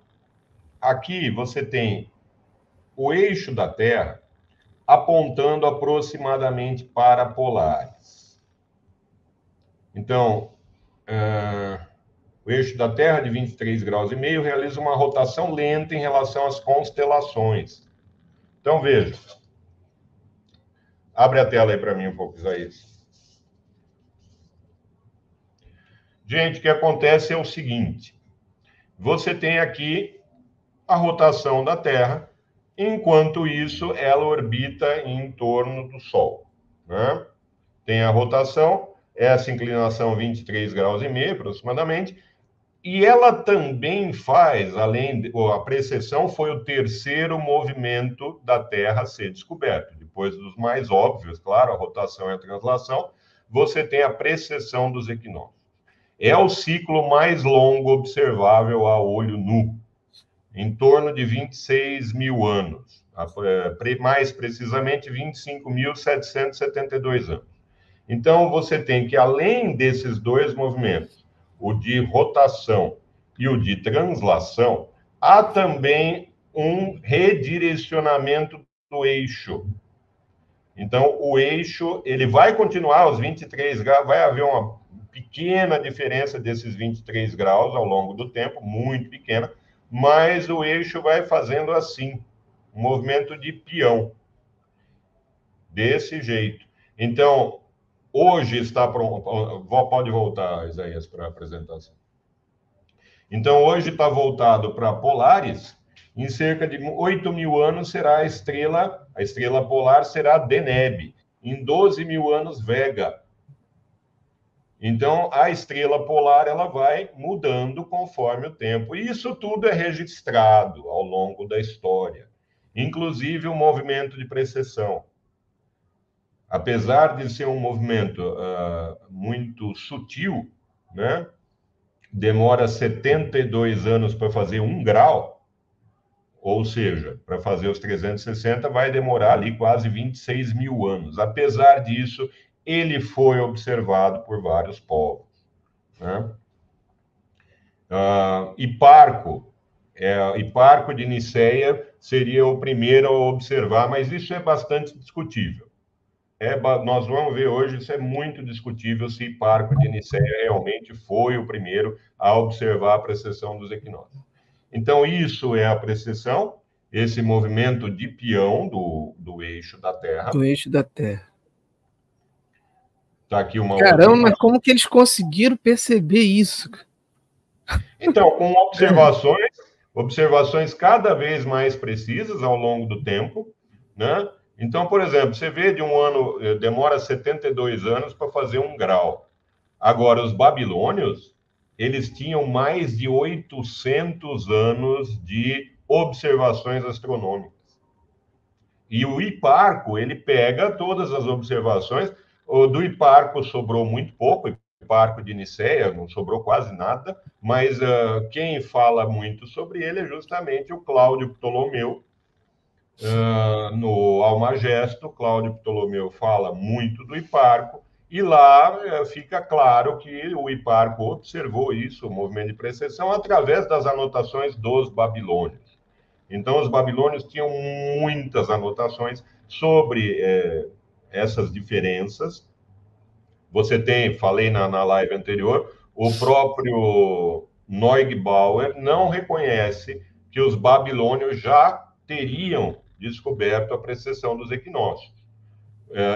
S2: aqui você tem o eixo da Terra apontando aproximadamente para polares. Então, o eixo da Terra, de 23,5 graus, realiza uma rotação lenta em relação às constelações. Então, veja. Abre a tela aí para mim um pouco, Isaías. Gente, o que acontece é o seguinte. Você tem aqui a rotação da Terra, enquanto isso ela orbita em torno do Sol, né? Tem a rotação, essa inclinação 23,5 graus aproximadamente, e ela também faz, a precessão foi o terceiro movimento da Terra a ser descoberto, depois dos mais óbvios, claro, a rotação e a translação, você tem a precessão dos equinócios. É o ciclo mais longo observável a olho nu, em torno de 26 mil anos, mais precisamente 25.772 anos. Então, você tem que, além desses dois movimentos, o de rotação e o de translação, há também um redirecionamento do eixo. Então, o eixo, ele vai continuar aos 23 graus, vai haver uma pequena diferença desses 23 graus ao longo do tempo, muito pequena, mas o eixo vai fazendo assim, um movimento de peão, desse jeito. Então, hoje está pronto, pode voltar, Isaías, para a apresentação. Então, hoje está voltado para Polaris, em cerca de 8 mil anos será a estrela polar será Deneb, em 12 mil anos Vega. Então, a estrela polar ela vai mudando conforme o tempo. E isso tudo é registrado ao longo da história, inclusive o movimento de precessão. apesar de ser um movimento muito sutil, né? Demora 72 anos para fazer 1 grau, ou seja, para fazer os 360 vai demorar ali quase 26 mil anos. Apesar disso, ele foi observado por vários povos, né? Hiparco de Niceia seria o primeiro a observar, mas isso é bastante discutível. Nós vamos ver hoje, isso é muito discutível se Hiparco de Niceia realmente foi o primeiro a observar a precessão dos equinócios. Então, isso é a precessão, esse movimento de peão do eixo da Terra.
S1: Do eixo da Terra.
S2: Tá aqui uma
S1: Caramba,
S2: outra
S1: mas como que eles conseguiram perceber isso?
S2: Então, com observações cada vez mais precisas ao longo do tempo, né? Então, por exemplo, você vê de um ano, demora 72 anos para fazer 1 grau. Agora, os babilônios, eles tinham mais de 800 anos de observações astronômicas. E o Hiparco, ele pega todas as observações. O do Hiparco sobrou muito pouco, o Hiparco de Niceia não sobrou quase nada, mas quem fala muito sobre ele é justamente o Cláudio Ptolomeu, no Almagesto. Cláudio Ptolomeu fala muito do Hiparco, e lá fica claro que o Hiparco observou isso, o movimento de precessão, através das anotações dos babilônios. Então, os babilônios tinham muitas anotações sobre essas diferenças. Você tem, falei na live anterior, o próprio Neugebauer não reconhece que os babilônios já teriam descoberto a precessão dos equinócios.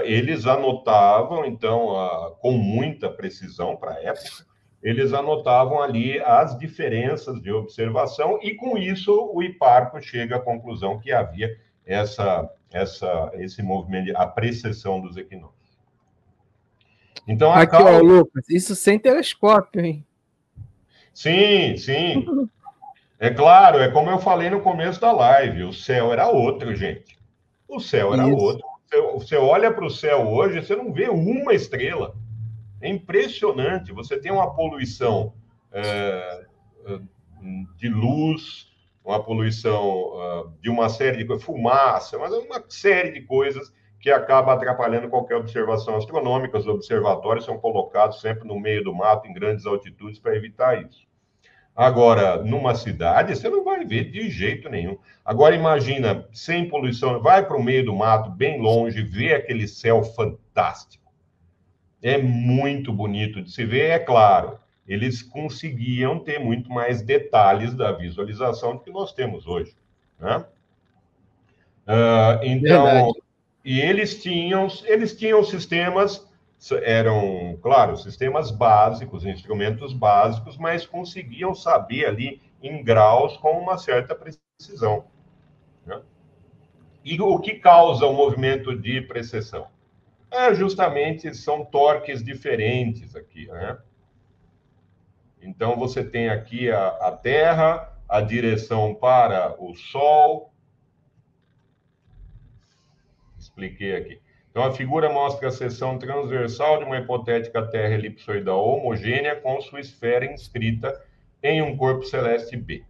S2: Eles anotavam, então, com muita precisão para a época, eles anotavam ali as diferenças de observação, e com isso o Hiparco chega à conclusão que havia esse movimento, a precessão dos equinócios. Então,
S1: aqui, ó, Lucas, isso sem telescópio, hein?
S2: Sim, sim. É claro, é como eu falei no começo da live, o céu era outro, gente. O céu era outro. Você olha para o céu hoje, você não vê uma estrela. É impressionante. Você tem uma poluição de luz, uma poluição de uma série de coisas, fumaça, mas uma série de coisas que acaba atrapalhando qualquer observação astronômica. Os observatórios são colocados sempre no meio do mato, em grandes altitudes, para evitar isso. Agora, numa cidade, você não vai ver de jeito nenhum. Agora, imagina, sem poluição, vai para o meio do mato, bem longe, vê aquele céu fantástico. É muito bonito de se ver, é claro. Eles conseguiam ter muito mais detalhes da visualização do que nós temos hoje, né? Então, e eles tinham sistemas, eram, claro, sistemas básicos, instrumentos básicos, mas conseguiam saber ali em graus com uma certa precisão, né? E o que causa o movimento de precessão? Justamente são torques diferentes aqui, né? Então, você tem aqui a Terra, a direção para o Sol. Expliquei aqui. Então, a figura mostra a seção transversal de uma hipotética Terra elipsoidal homogênea com sua esfera inscrita em um corpo celeste B.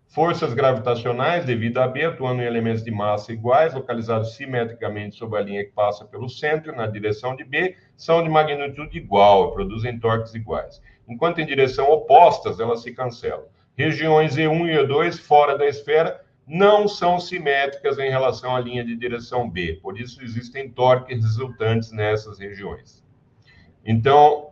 S2: Forças gravitacionais, devido a B, atuando em elementos de massa iguais, localizados simetricamente sobre a linha que passa pelo centro, na direção de B, são de magnitude igual e produzem torques iguais. Enquanto em direção opostas, elas se cancelam. Regiões E1 e E2, fora da esfera, não são simétricas em relação à linha de direção B. Por isso, existem torques resultantes nessas regiões. Então,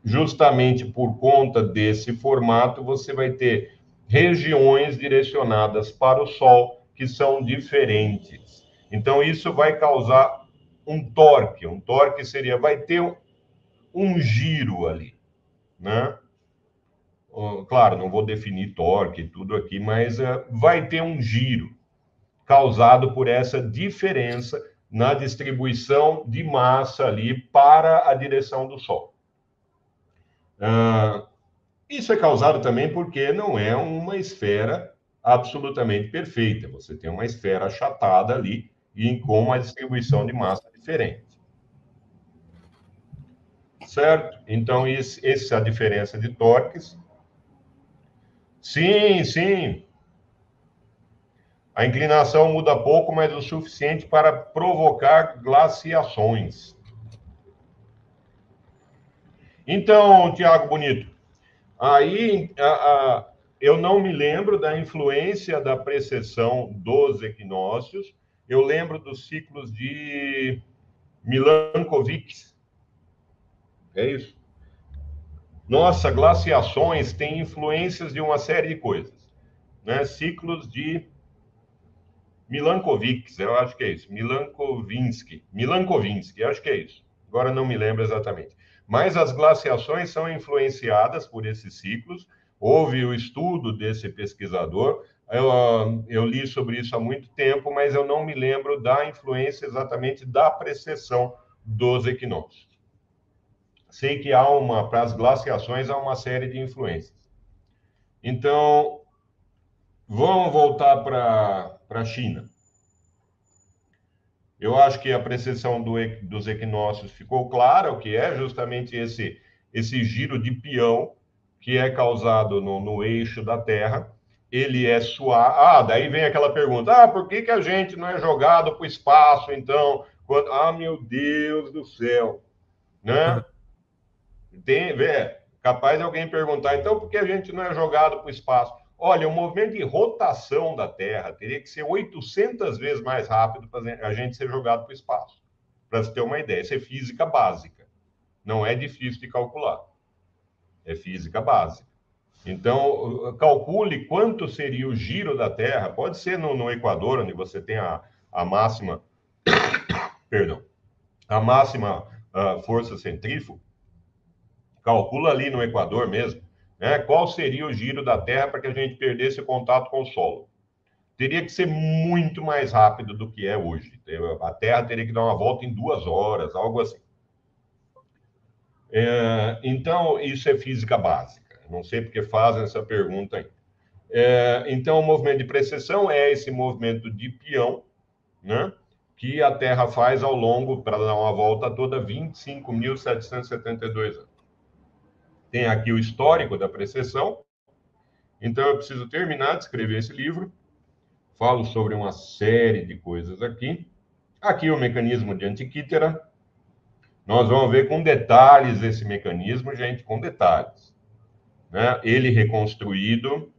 S2: justamente por conta desse formato, você vai ter regiões direcionadas para o Sol que são diferentes. Então, isso vai causar um torque. Um torque vai ter um giro ali, né? Claro, não vou definir torque e tudo aqui, mas vai ter um giro causado por essa diferença na distribuição de massa ali para a direção do Sol. Isso é causado também porque não é uma esfera absolutamente perfeita. Você tem uma esfera achatada ali e com uma distribuição de massa diferente. certo? Então, essa é a diferença de torques. Sim, sim. A inclinação muda pouco, mas o suficiente para provocar glaciações. Então, Tiago Bonito, aí eu não me lembro da influência da precessão dos equinócios. Eu lembro dos ciclos de Milankovitch. É isso? Nossa, glaciações têm influências de uma série de coisas, né? Ciclos de Milankovitch, eu acho que é isso. Milankovitch, eu acho que é isso. Agora não me lembro exatamente. Mas as glaciações são influenciadas por esses ciclos. Houve o estudo desse pesquisador. Eu li sobre isso há muito tempo, mas eu não me lembro da influência exatamente da precessão dos equinócios. Sei que para as glaciações, há uma série de influências. Então, vamos voltar para a China. Eu acho que a precessão dos equinócios ficou clara, o que é justamente esse giro de peão que é causado no eixo da Terra. Ele é suave. Daí vem aquela pergunta: por que a gente não é jogado para o espaço, então? Meu Deus do céu! Né? Capaz de alguém perguntar, então, por que a gente não é jogado para o espaço? Olha, o movimento de rotação da Terra teria que ser 800 vezes mais rápido para a gente ser jogado para o espaço. Para você ter uma ideia, isso é física básica. Não é difícil de calcular. É física básica. Então, calcule quanto seria o giro da Terra. Pode ser no Equador, onde você tem a máxima... Perdão. A máxima força centrífuga. Calcula ali no Equador mesmo, né? Qual seria o giro da Terra para que a gente perdesse o contato com o solo? Teria que ser muito mais rápido do que é hoje. A Terra teria que dar uma volta em 2 horas, algo assim. Então, isso é física básica. Não sei porque fazem essa pergunta aí. Então, o movimento de precessão é esse movimento de peão, né? Que a Terra faz ao longo, para dar uma volta toda, 25.772 anos. Tem aqui o histórico da precessão. Então, eu preciso terminar de escrever esse livro. Falo sobre uma série de coisas aqui. Aqui o mecanismo de Antikythera. Nós vamos ver com detalhes esse mecanismo, gente, com detalhes. Né? Ele reconstruído.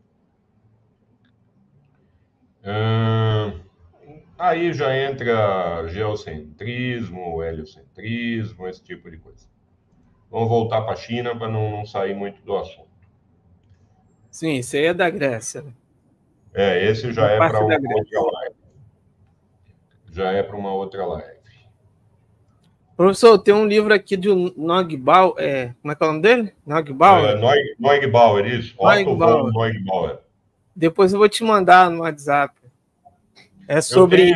S2: Aí já entra geocentrismo, heliocentrismo, esse tipo de coisa. Vamos voltar para a China para não sair muito do assunto.
S1: Sim, isso aí é da Grécia.
S2: Esse já é para uma outra live. Já é para uma outra live.
S1: Professor, tem um livro aqui de Neugebauer. Como é que é o nome dele? Neugebauer?
S2: Neugebauer, isso. Otto von Neugebauer.
S1: Depois eu vou te mandar no WhatsApp. É sobre...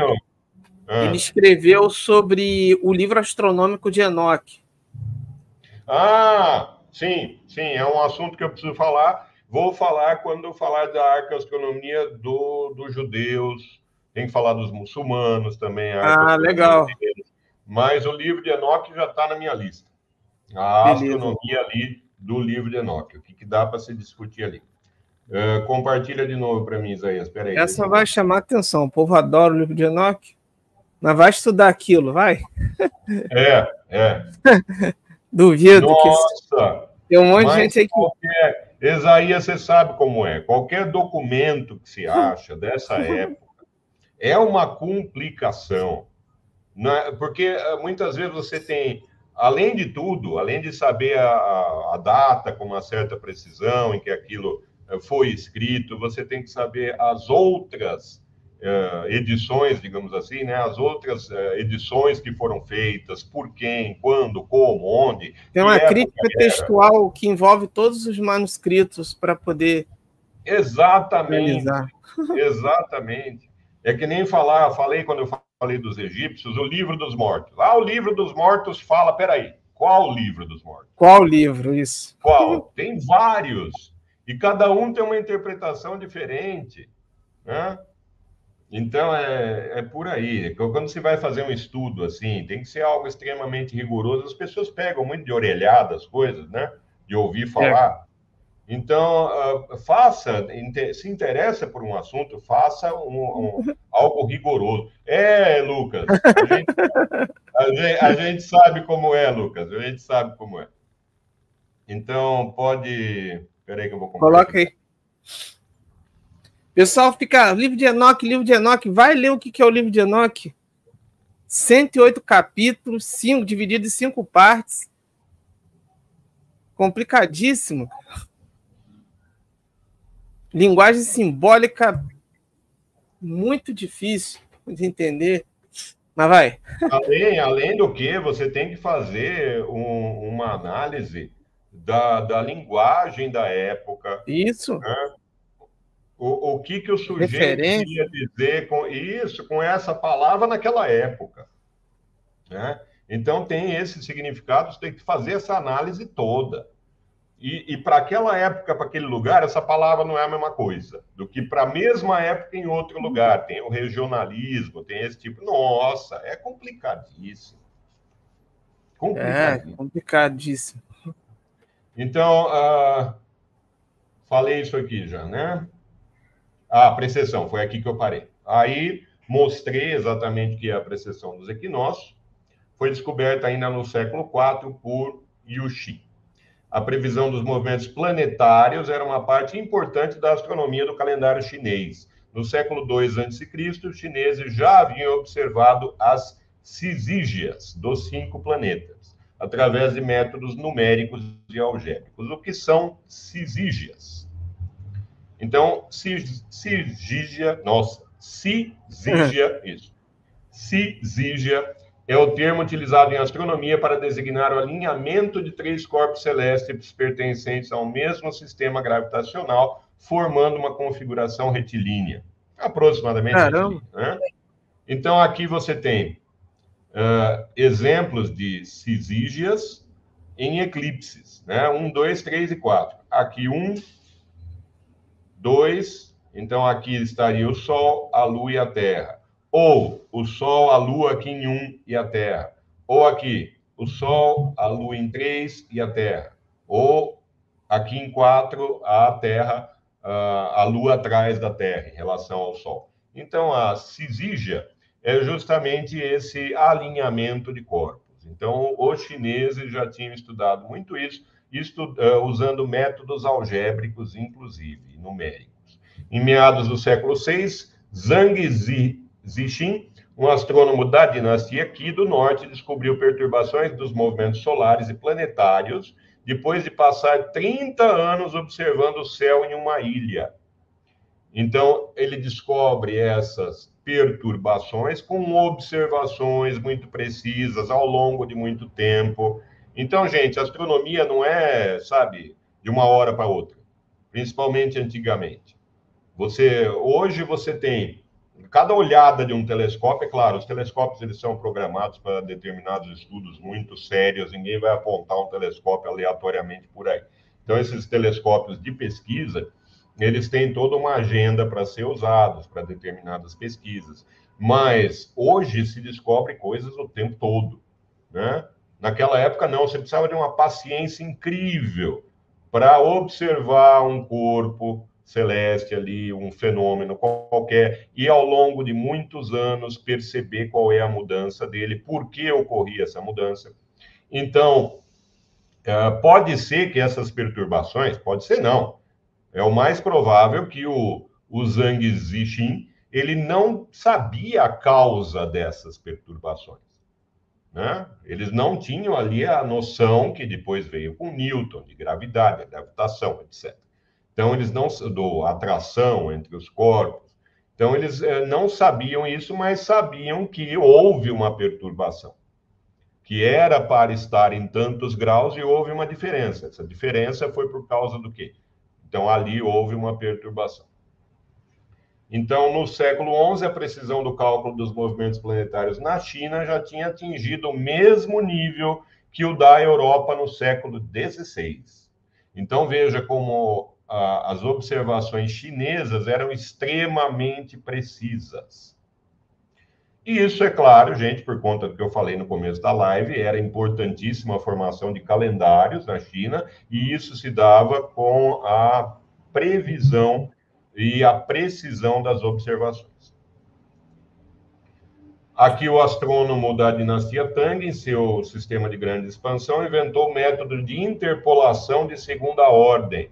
S1: Ele escreveu sobre o livro astronômico de Enoque.
S2: Sim. É um assunto que eu preciso falar. Vou falar quando eu falar da arqueastronomia dos judeus. Tem que falar dos muçulmanos também.
S1: Legal.
S2: Mas o livro de Enoque já está na minha lista. A astronomia ali do livro de Enoque. O que dá para se discutir ali. Compartilha de novo para mim, Isaías. Espera aí.
S1: Essa vai chamar atenção. O povo adora o livro de Enoque. Mas vai estudar aquilo, vai? Duvido.
S2: Nossa!
S1: Tem um monte de gente aí
S2: que... Isaías, você sabe como é. Qualquer documento que se acha dessa época é uma complicação. Né? Porque muitas vezes você tem, além de tudo, além de saber a data com uma certa precisão em que aquilo foi escrito, você tem que saber as outras edições, digamos assim, né? As outras edições que foram feitas, por quem, quando, como, onde.
S1: Tem uma crítica textual que envolve todos os manuscritos para poder...
S2: Exatamente. Exatamente. É que nem falei quando eu falei dos egípcios, o livro dos mortos. O livro dos mortos fala, peraí, qual livro dos mortos?
S1: Qual livro, isso?
S2: Qual? Tem vários. E cada um tem uma interpretação diferente, né? Então, é por aí. Quando você vai fazer um estudo assim, tem que ser algo extremamente rigoroso. As pessoas pegam muito de orelhada as coisas, né? De ouvir falar. Então, faça, se interessa por um assunto, faça algo rigoroso. Lucas, a gente sabe como é, Lucas, a gente sabe como é. Então, pode... Espera aí que eu vou compartilhar.
S1: Coloca aí. Pessoal, fica livro de Enoque, vai ler o que é o livro de Enoque. 108 capítulos, 5 dividido em 5 partes. Complicadíssimo. Linguagem simbólica muito difícil de entender. Mas vai.
S2: Além do que, você tem que fazer uma análise da linguagem da época.
S1: Isso.
S2: Né? O que o sujeito queria dizer com isso, com essa palavra naquela época. Né? Então, tem esse significado, você tem que fazer essa análise toda. E para aquela época, para aquele lugar, essa palavra não é a mesma coisa do que para a mesma época em outro lugar. Tem o regionalismo, tem esse tipo. Nossa, é complicadíssimo.
S1: Complicadíssimo.
S2: Então, falei isso aqui já, né? A precessão, foi aqui que eu parei. Aí, mostrei exatamente o que é a precessão dos equinócios. Foi descoberta ainda no século IV por Yu Xi. A previsão dos movimentos planetários era uma parte importante da astronomia do calendário chinês. No século II a.C., os chineses já haviam observado as cisígias dos 5 planetas, através de métodos numéricos e algébricos. O que são cisígias? Então, cisígia, cisígia é o termo utilizado em astronomia para designar o alinhamento de 3 corpos celestes pertencentes ao mesmo sistema gravitacional, formando uma configuração retilínea, aproximadamente retilínea. Né? Então, aqui você tem exemplos de cisígias em eclipses, né? 1, 2, 3 e 4. Aqui 1, 2, então aqui estaria o Sol, a Lua e a Terra. Ou o Sol, a Lua aqui em 1 e a Terra. Ou aqui, o Sol, a Lua em 3 e a Terra. Ou aqui em 4, a Terra, a Lua atrás da Terra, em relação ao Sol. Então, a cisígia é justamente esse alinhamento de corpos. Então, os chineses já tinham estudado muito isso, usando métodos algébricos, inclusive, numéricos. Em meados do século VI, Zhang Zixin, um astrônomo da dinastia Qi do Norte, descobriu perturbações dos movimentos solares e planetários, depois de passar 30 anos observando o céu em uma ilha. Então, ele descobre essas perturbações com observações muito precisas ao longo de muito tempo. Então, gente, a astronomia não é, sabe, de uma hora para outra, principalmente antigamente. Hoje você tem cada olhada de um telescópio, é claro, os telescópios eles são programados para determinados estudos muito sérios, ninguém vai apontar um telescópio aleatoriamente por aí. Então, esses telescópios de pesquisa, eles têm toda uma agenda para ser usados para determinadas pesquisas. Mas hoje se descobre coisas o tempo todo, né? Naquela época, não, você precisava de uma paciência incrível para observar um corpo celeste ali, um fenômeno qualquer, e ao longo de muitos anos perceber qual é a mudança dele, por que ocorria essa mudança. Então, pode ser que essas perturbações, pode ser não, é o mais provável que o Zhang Zixin, ele não sabia a causa dessas perturbações. Né? Eles não tinham ali a noção que depois veio com Newton, de gravidade, gravitação, etc. Então, eles não... atração entre os corpos. Então, eles não sabiam isso, mas sabiam que houve uma perturbação, que era para estar em tantos graus e houve uma diferença. Essa diferença foi por causa do quê? Então, ali houve uma perturbação. Então, no século XI, a precisão do cálculo dos movimentos planetários na China já tinha atingido o mesmo nível que o da Europa no século XVI. Então, veja como as observações chinesas eram extremamente precisas. E isso, é claro, gente, por conta do que eu falei no começo da live, era importantíssima a formação de calendários na China, e isso se dava com a previsão e a precisão das observações. Aqui o astrônomo da dinastia Tang, em seu sistema de grande expansão, inventou o método de interpolação de segunda ordem,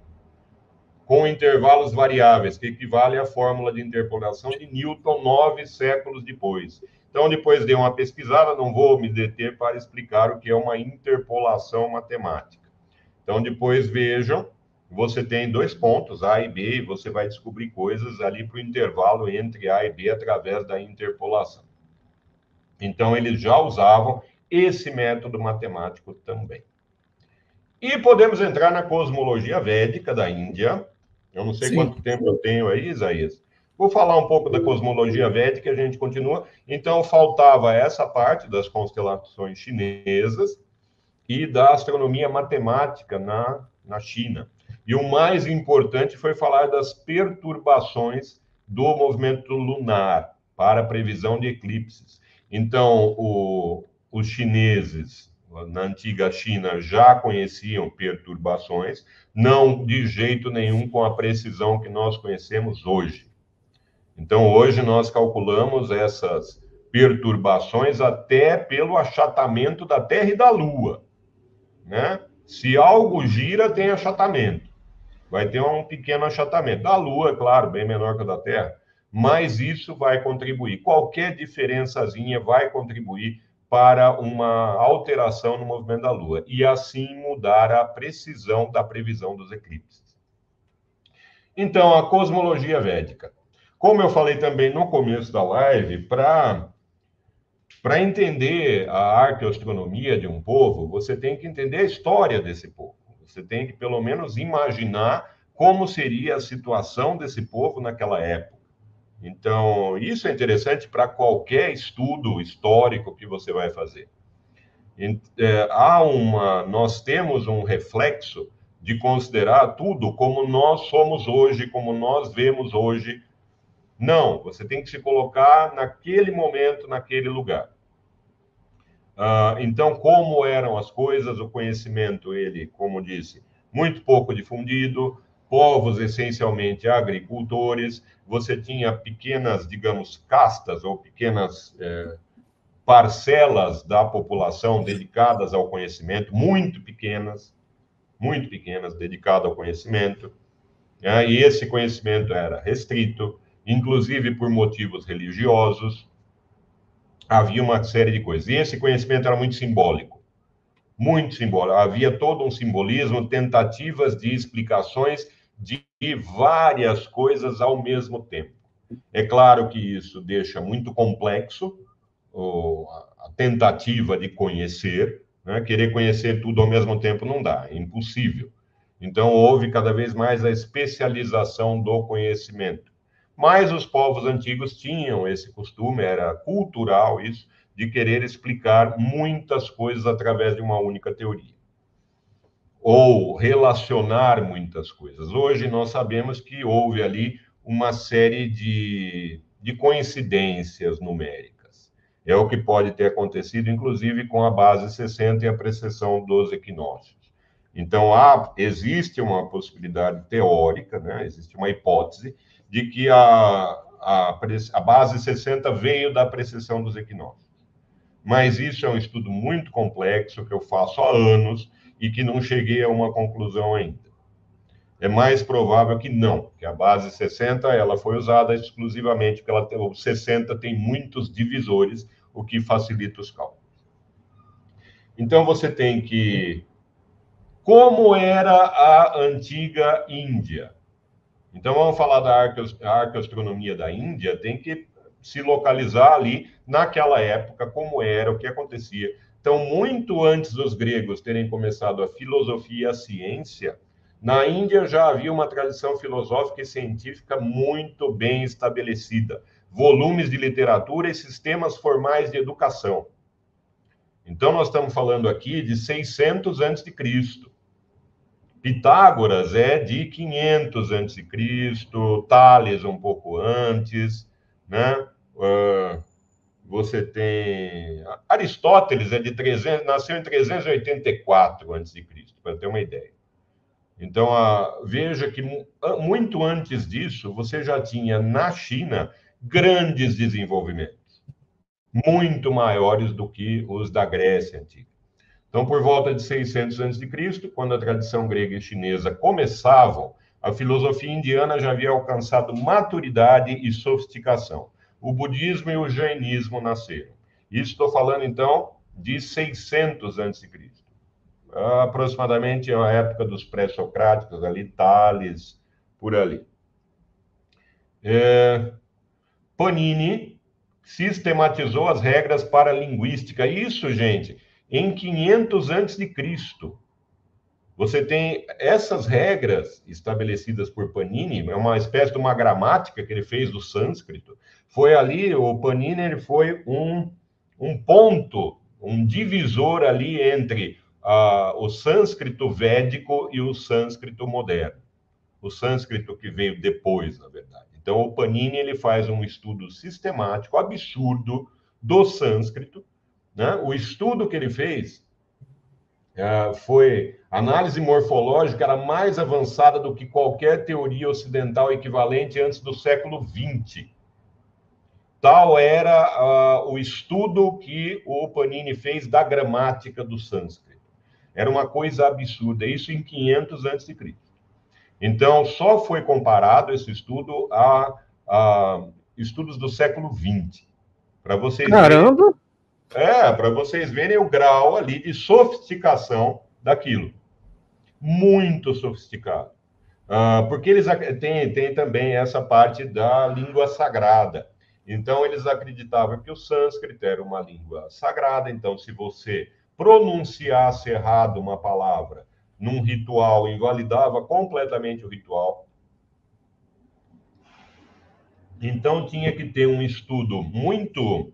S2: com intervalos variáveis, que equivale à fórmula de interpolação de Newton 9 séculos depois. Então, depois dei uma pesquisada, não vou me deter para explicar o que é uma interpolação matemática. Então, depois vejam, você tem 2 pontos, A e B, e você vai descobrir coisas ali para o intervalo entre A e B através da interpolação. Então, eles já usavam esse método matemático também. E podemos entrar na cosmologia védica da Índia. Eu não sei quanto tempo eu tenho aí, Isaías. Vou falar um pouco da cosmologia védica e a gente continua. Então, faltava essa parte das constelações chinesas e da astronomia matemática na China. E o mais importante foi falar das perturbações do movimento lunar para a previsão de eclipses. Então, os chineses, na antiga China, já conheciam perturbações, não de jeito nenhum com a precisão que nós conhecemos hoje. Então, hoje nós calculamos essas perturbações até pelo achatamento da Terra e da Lua, né? Se algo gira, tem achatamento. Vai ter um pequeno achatamento. Da Lua, é claro, bem menor que o da Terra, mas isso vai contribuir. Qualquer diferençazinha vai contribuir para uma alteração no movimento da Lua e assim mudar a precisão da previsão dos eclipses. Então, a cosmologia védica. Como eu falei também no começo da live, para entender a arqueoastronomia de um povo, você tem que entender a história desse povo. Você tem que, pelo menos, imaginar como seria a situação desse povo naquela época. Então, isso é interessante para qualquer estudo histórico que você vai fazer. Nós temos um reflexo de considerar tudo como nós somos hoje, como nós vemos hoje. Não, você tem que se colocar naquele momento, naquele lugar. Então, como eram as coisas, o conhecimento, ele, como disse, muito pouco difundido, povos essencialmente agricultores, você tinha pequenas, digamos, castas ou pequenas parcelas da população dedicadas ao conhecimento, muito pequenas, dedicadas ao conhecimento, e esse conhecimento era restrito, inclusive por motivos religiosos. Havia uma série de coisas. E esse conhecimento era muito simbólico. Muito simbólico. Havia todo um simbolismo, tentativas de explicações de várias coisas ao mesmo tempo. É claro que isso deixa muito complexo a tentativa de conhecer, né? Querer conhecer tudo ao mesmo tempo não dá, é impossível. Então, houve cada vez mais a especialização do conhecimento. Mas os povos antigos tinham esse costume, era cultural isso, de querer explicar muitas coisas através de uma única teoria. Ou relacionar muitas coisas. Hoje nós sabemos que houve ali uma série de coincidências numéricas. É o que pode ter acontecido, inclusive, com a base 60 e a precessão dos equinócios. Então, existe uma possibilidade teórica, né? Existe uma hipótese de que a base 60 veio da precessão dos equinócios. Mas isso é um estudo muito complexo, que eu faço há anos, e que não cheguei a uma conclusão ainda. É mais provável que não, que a base 60 ela foi usada exclusivamente porque o 60 tem muitos divisores, o que facilita os cálculos. Então, você tem que... Como era a antiga Índia? Então, vamos falar da arqueoastronomia da Índia, tem que se localizar ali naquela época, como era, o que acontecia. Então, muito antes dos gregos terem começado a filosofia e a ciência, na Índia já havia uma tradição filosófica e científica muito bem estabelecida, volumes de literatura e sistemas formais de educação. Então, nós estamos falando aqui de 600 a.C. Pitágoras é de 500 a.C., Tales um pouco antes, né? Você tem Aristóteles é de 300, nasceu em 384 a.C., para ter uma ideia. Então, veja que muito antes disso, você já tinha na China grandes desenvolvimentos, muito maiores do que os da Grécia Antiga. Então, por volta de 600 a.C., quando a tradição grega e chinesa começavam, a filosofia indiana já havia alcançado maturidade e sofisticação. O budismo e o jainismo nasceram. Isso estou falando, então, de 600 a.C., aproximadamente a época dos pré-socráticos, ali, Tales, por ali. Panini sistematizou as regras para a linguística. Isso, gente, em 500 a.C. Você tem essas regras estabelecidas por Panini, é uma espécie de uma gramática que ele fez do sânscrito. Foi ali, o Panini ele foi um ponto, um divisor ali entre o sânscrito védico e o sânscrito moderno. O sânscrito que veio depois, na verdade. Então, o Panini ele faz um estudo sistemático, absurdo, do sânscrito. Né? O estudo que ele fez foi análise morfológica, era mais avançada do que qualquer teoria ocidental equivalente antes do século XX. Tal era o estudo que o Panini fez da gramática do sânscrito. Era uma coisa absurda, isso em 500 a.C. Então, só foi comparado esse estudo a estudos do século XX. Para vocês
S1: Caramba!
S2: para vocês verem o grau ali de sofisticação daquilo. Muito sofisticado. Porque eles têm também essa parte da língua sagrada. Então, eles acreditavam que o sânscrito era uma língua sagrada. Então, se você pronunciasse errado uma palavra num ritual, invalidava completamente o ritual. Então, tinha que ter um estudo muito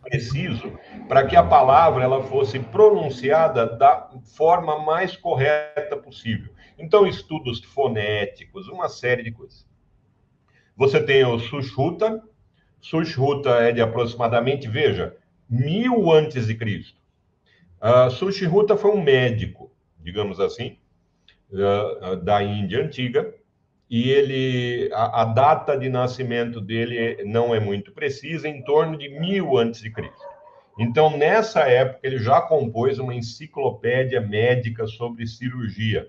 S2: preciso para que a palavra ela fosse pronunciada da forma mais correta possível. Então, estudos fonéticos, uma série de coisas. Você tem o Sushruta. Sushruta é de aproximadamente, veja, 1000 antes de Cristo. Sushruta foi um médico, digamos assim, da Índia antiga, e a data de nascimento dele não é muito precisa, em torno de 1000 antes de Cristo. Então, nessa época, ele já compôs uma enciclopédia médica sobre cirurgia,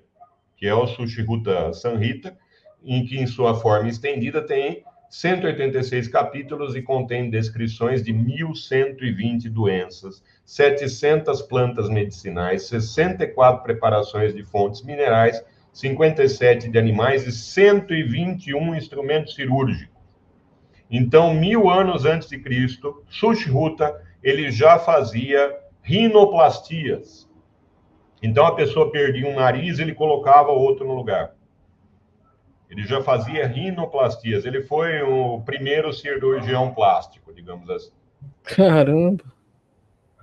S2: que é o Sushruta Samhita, em que, em sua forma estendida, tem 186 capítulos e contém descrições de 1120 doenças, 700 plantas medicinais, 64 preparações de fontes minerais, 57 de animais e 121 instrumentos cirúrgicos. Então, 1000 anos antes de Cristo, Sushruta, ele já fazia rinoplastias. Então, a pessoa perdia um nariz, ele colocava outro no lugar. Ele já fazia rinoplastias. Ele foi o primeiro cirurgião plástico, digamos assim.
S1: Caramba!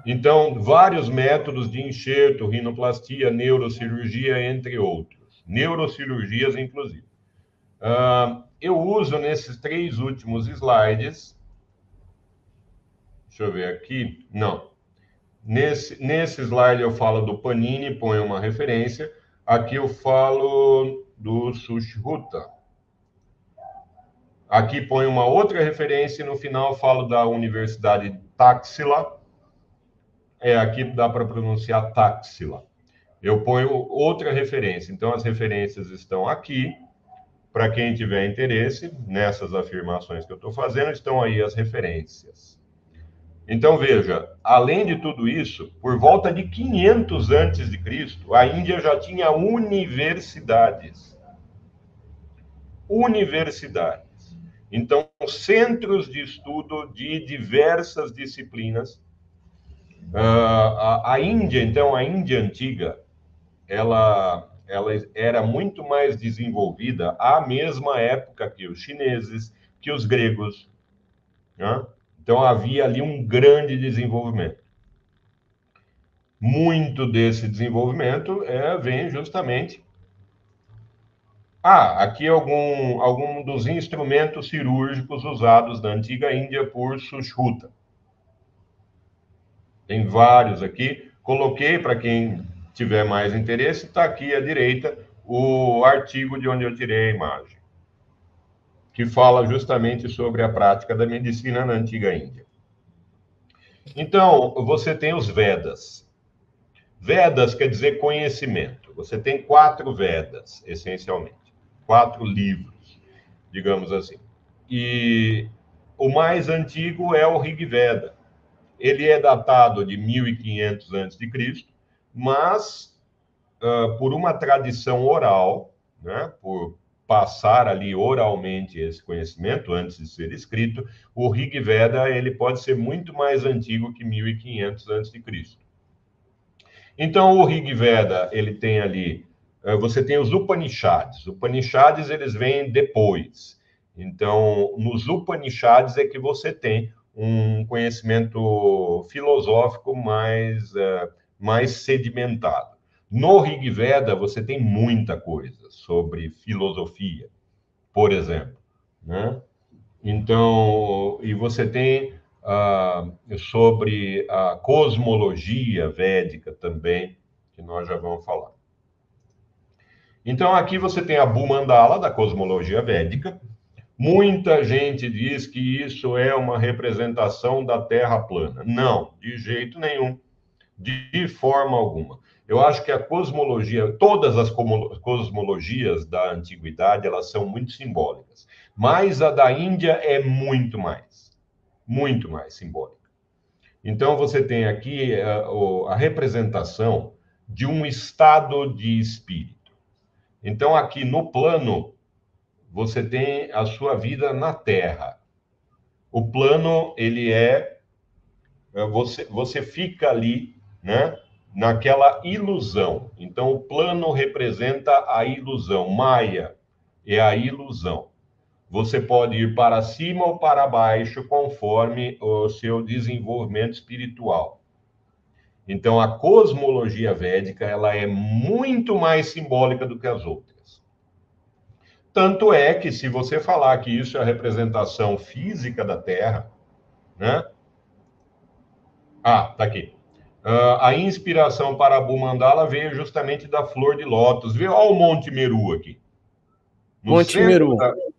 S2: Então, vários métodos de enxerto, rinoplastia, neurocirurgia, entre outros. Neurocirurgias, inclusive. Eu uso nesses 3 últimos slides. Deixa eu ver aqui. Não. Nesse slide eu falo do Panini, ponho uma referência. Aqui eu falo do Sushruta. Aqui ponho uma outra referência e no final eu falo da Universidade de Taxila. Aqui dá para pronunciar Taxila. Eu ponho outra referência. Então, as referências estão aqui. Para quem tiver interesse nessas afirmações que eu estou fazendo, estão aí as referências. Então, veja, além de tudo isso, por volta de 500 antes de Cristo, a Índia já tinha universidades. Universidades. Então, centros de estudo de diversas disciplinas. A Índia, então, a Índia antiga, ela era muito mais desenvolvida à mesma época que os chineses, que os gregos. Né? Então, havia ali um grande desenvolvimento. Muito desse desenvolvimento vem justamente Aqui algum dos instrumentos cirúrgicos usados na antiga Índia por Sushruta. Tem vários aqui. Coloquei para quem tiver mais interesse, está aqui à direita o artigo de onde eu tirei a imagem, que fala justamente sobre a prática da medicina na antiga Índia. Então, você tem os Vedas. Vedas quer dizer conhecimento. Você tem 4 Vedas, essencialmente. 4 livros, digamos assim. E o mais antigo é o Rig Veda. Ele é datado de 1500 a.C., mas por uma tradição oral, né, por passar ali oralmente esse conhecimento antes de ser escrito, o Rig Veda ele pode ser muito mais antigo que 1500 a.C. Então, o Rig Veda, ele tem ali, você tem os Upanishads. Upanishads, eles vêm depois. Então, nos Upanishads é que você tem um conhecimento filosófico mais sedimentado. No Rig Veda, você tem muita coisa sobre filosofia, por exemplo, né? Então, e você tem sobre a cosmologia védica também, que nós já vamos falar. Então, aqui você tem a Bhumandala, da cosmologia védica. Muita gente diz que isso é uma representação da Terra plana. Não, de jeito nenhum, de forma alguma. Eu acho que a cosmologia, todas as cosmologias da antiguidade, elas são muito simbólicas. Mas a da Índia é muito mais simbólica. Então, você tem aqui a representação de um estado de espírito. Então, aqui no plano, você tem a sua vida na Terra. O plano, ele você fica ali, né, naquela ilusão. Então, o plano representa a ilusão. Maya é a ilusão. Você pode ir para cima ou para baixo conforme o seu desenvolvimento espiritual. Então, a cosmologia védica ela é muito mais simbólica do que as outras. Tanto é que, se você falar que isso é a representação física da Terra, né? Tá aqui. A inspiração para a Bhumandala veio justamente da flor de lótus. Vê, olha o Monte Meru aqui.
S1: Monte Meru.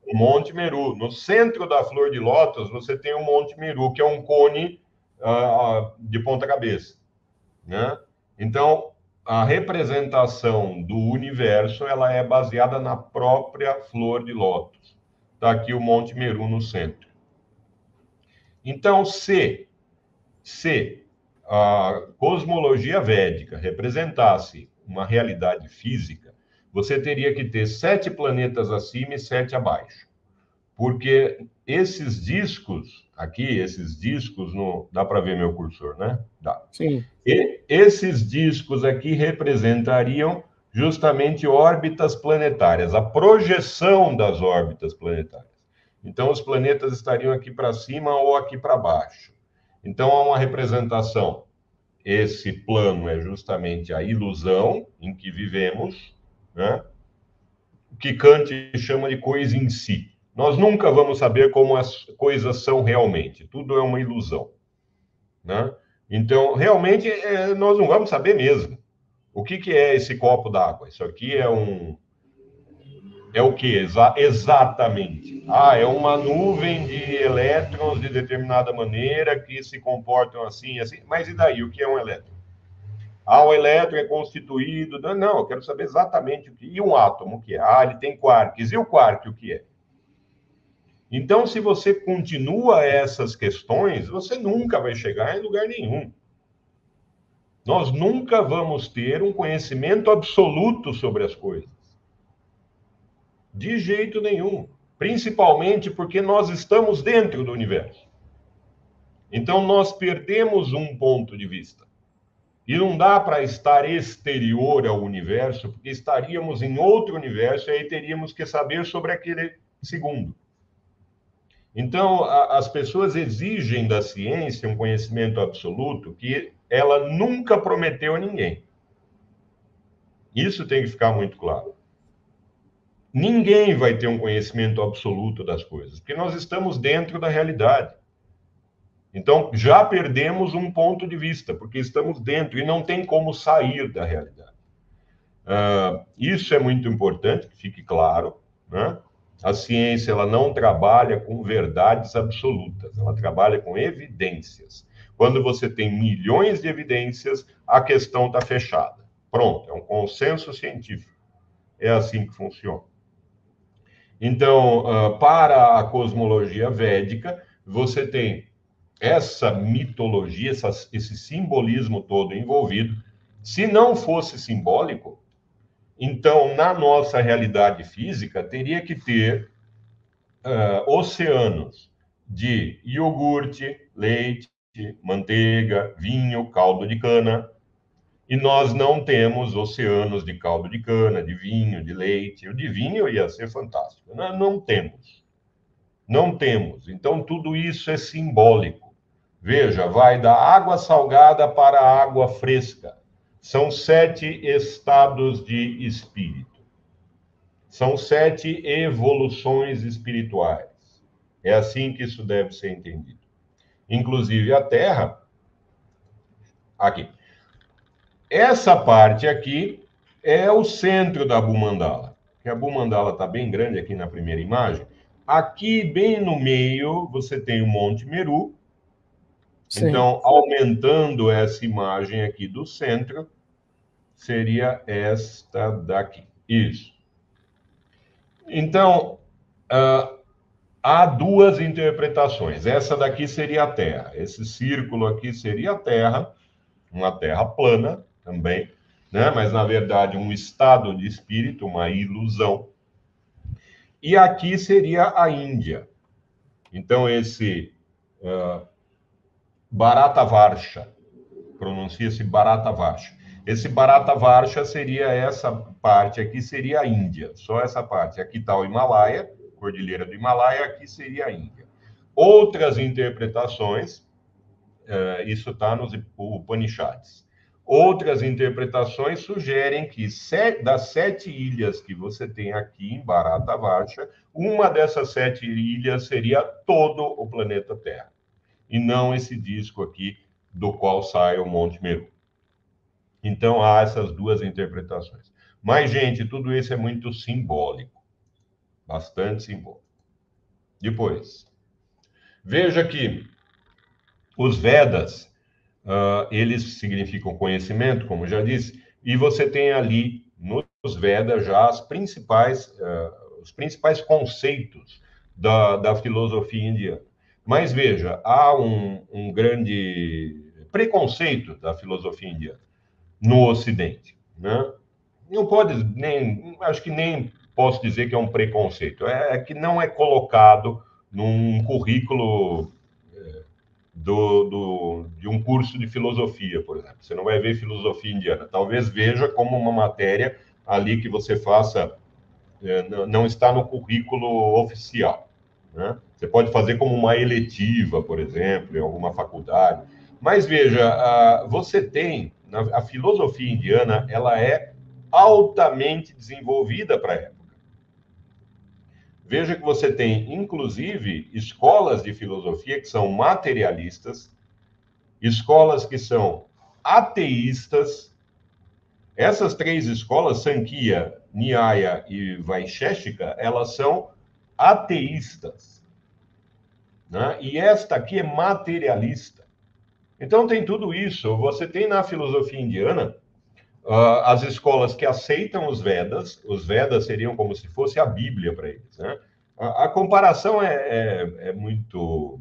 S2: O Monte Meru. No centro da flor de lótus, você tem o Monte Meru, que é um cone de ponta cabeça, né? Então, a representação do universo ela é baseada na própria flor de lótus. Está aqui o Monte Meru no centro. Então, se a cosmologia védica representasse uma realidade física, você teria que ter 7 planetas acima e 7 abaixo. Porque esses discos, dá para ver meu cursor, né? Dá.
S1: Sim.
S2: E esses discos aqui representariam justamente órbitas planetárias, a projeção das órbitas planetárias. Então, os planetas estariam aqui para cima ou aqui para baixo. Então, há uma representação. Esse plano é justamente a ilusão em que vivemos, né? O que Kant chama de coisa em si. Nós nunca vamos saber como as coisas são realmente. Tudo é uma ilusão, né? Então, realmente, nós não vamos saber mesmo. O que é esse copo d'água? Isso aqui é o que exatamente? É uma nuvem de elétrons de determinada maneira que se comportam assim, assim. Mas e daí? O que é um elétron? O elétron é constituído... Não, eu quero saber exatamente o que... E um átomo, o que é? Ele tem quarks. E o quark, o que é? Então, se você continua essas questões, você nunca vai chegar em lugar nenhum. Nós nunca vamos ter um conhecimento absoluto sobre as coisas. De jeito nenhum. Principalmente porque nós estamos dentro do universo. Então, nós perdemos um ponto de vista. E não dá para estar exterior ao universo, porque estaríamos em outro universo e aí teríamos que saber sobre aquele segundo. Então, as pessoas exigem da ciência um conhecimento absoluto que ela nunca prometeu a ninguém. Isso tem que ficar muito claro. Ninguém vai ter um conhecimento absoluto das coisas, porque nós estamos dentro da realidade. Então, já perdemos um ponto de vista, porque estamos dentro e não tem como sair da realidade. Isso é muito importante, que fique claro, né? A ciência ela não trabalha com verdades absolutas, ela trabalha com evidências. Quando você tem milhões de evidências, a questão está fechada. Pronto, é um consenso científico. É assim que funciona. Então, para a cosmologia védica, você tem essa mitologia, esse simbolismo todo envolvido. Se não fosse simbólico, então, na nossa realidade física, teria que ter oceanos de iogurte, leite, manteiga, vinho, caldo de cana. E nós não temos oceanos de caldo de cana, de vinho, de leite. O de vinho ia ser fantástico. Não temos. Não temos. Então, tudo isso é simbólico. Veja, vai da água salgada para a água fresca. São 7 estados de espírito. São 7 evoluções espirituais. É assim que isso deve ser entendido. Inclusive a Terra, aqui. Essa parte aqui é o centro da Bhumandala. A Bhumandala está bem grande aqui na primeira imagem. Aqui, bem no meio, você tem o Monte Meru. Sim. Então, aumentando essa imagem aqui do centro, seria esta daqui. Isso. Então, há 2 interpretações. Essa daqui seria a Terra. Esse círculo aqui seria a Terra, uma Terra plana também, né? Mas, na verdade, um estado de espírito, uma ilusão. E aqui seria a Índia. Então, esse Bharatavarsha, pronuncia-se Bharatavarsha. Esse Bharatavarsha seria essa parte aqui, seria a Índia. Só essa parte. Aqui está o Himalaia, Cordilheira do Himalaia, aqui seria a Índia. Outras interpretações, isso está nos Upanishads. Outras interpretações sugerem que das 7 ilhas que você tem aqui em Bharatavarsha, uma dessas 7 ilhas seria todo o planeta Terra, e não esse disco aqui do qual sai o Monte Meru. Então, há essas 2 interpretações. Mas, gente, tudo isso é muito simbólico. Bastante simbólico. Depois, veja que os Vedas, eles significam conhecimento, como já disse, e você tem ali, nos Vedas, já os principais conceitos da filosofia indiana. Mas, veja, há um grande preconceito da filosofia indiana no Ocidente, né? Não pode nem, acho que nem posso dizer que é um preconceito, é que não é colocado num currículo de um curso de filosofia, por exemplo. Você não vai ver filosofia indiana, talvez veja como uma matéria ali que você faça, não está no currículo oficial, né? Você pode fazer como uma eletiva, por exemplo, em alguma faculdade. Mas veja, você tem, a filosofia indiana, ela é altamente desenvolvida para a época. Veja que você tem, inclusive, escolas de filosofia que são materialistas, escolas que são ateístas. Essas 3 escolas, Sankhya, Nyaya e Vaisheshika, elas são ateístas, né? E esta aqui é materialista. Então, tem tudo isso. Você tem na filosofia indiana as escolas que aceitam os Vedas seriam como se fosse a Bíblia para eles, né? A comparação é muito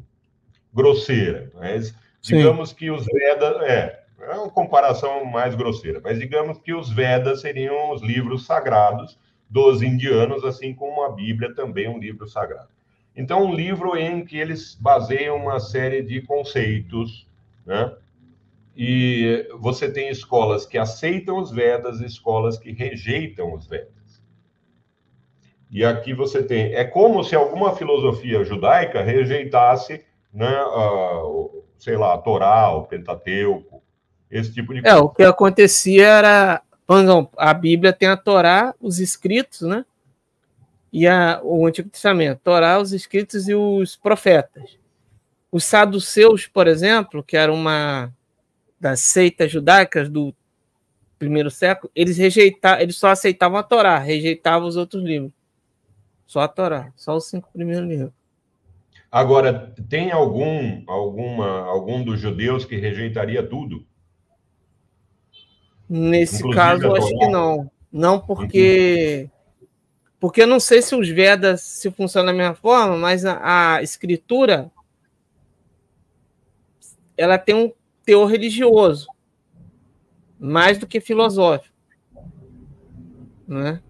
S2: grosseira, mas digamos que os Vedas... É uma comparação mais grosseira, mas digamos que os Vedas seriam os livros sagrados dos indianos, assim como a Bíblia também é um livro sagrado. Então, um livro em que eles baseiam uma série de conceitos, né? E você tem escolas que aceitam os Vedas e escolas que rejeitam os Vedas. E aqui você tem... É como se alguma filosofia judaica rejeitasse, né, sei lá, a Torá, o Pentateuco, esse tipo de coisa.
S1: O que acontecia era... A Bíblia tem a Torá, os escritos, né? e o Antigo Testamento, Torá, os escritos e os profetas. Os saduceus, por exemplo, que era uma das seitas judaicas do primeiro século, eles só aceitavam a Torá, rejeitavam os outros livros. Só a Torá, só os 5 primeiros livros.
S2: Agora, tem algum dos judeus que rejeitaria tudo?
S1: Nesse
S2: Inclusive
S1: caso,
S2: a
S1: eu acho que
S2: Torá?
S1: não. Não porque eu não sei se os Vedas se funcionam da mesma forma, mas a escritura ela tem um teor religioso, mais do que filosófico, né?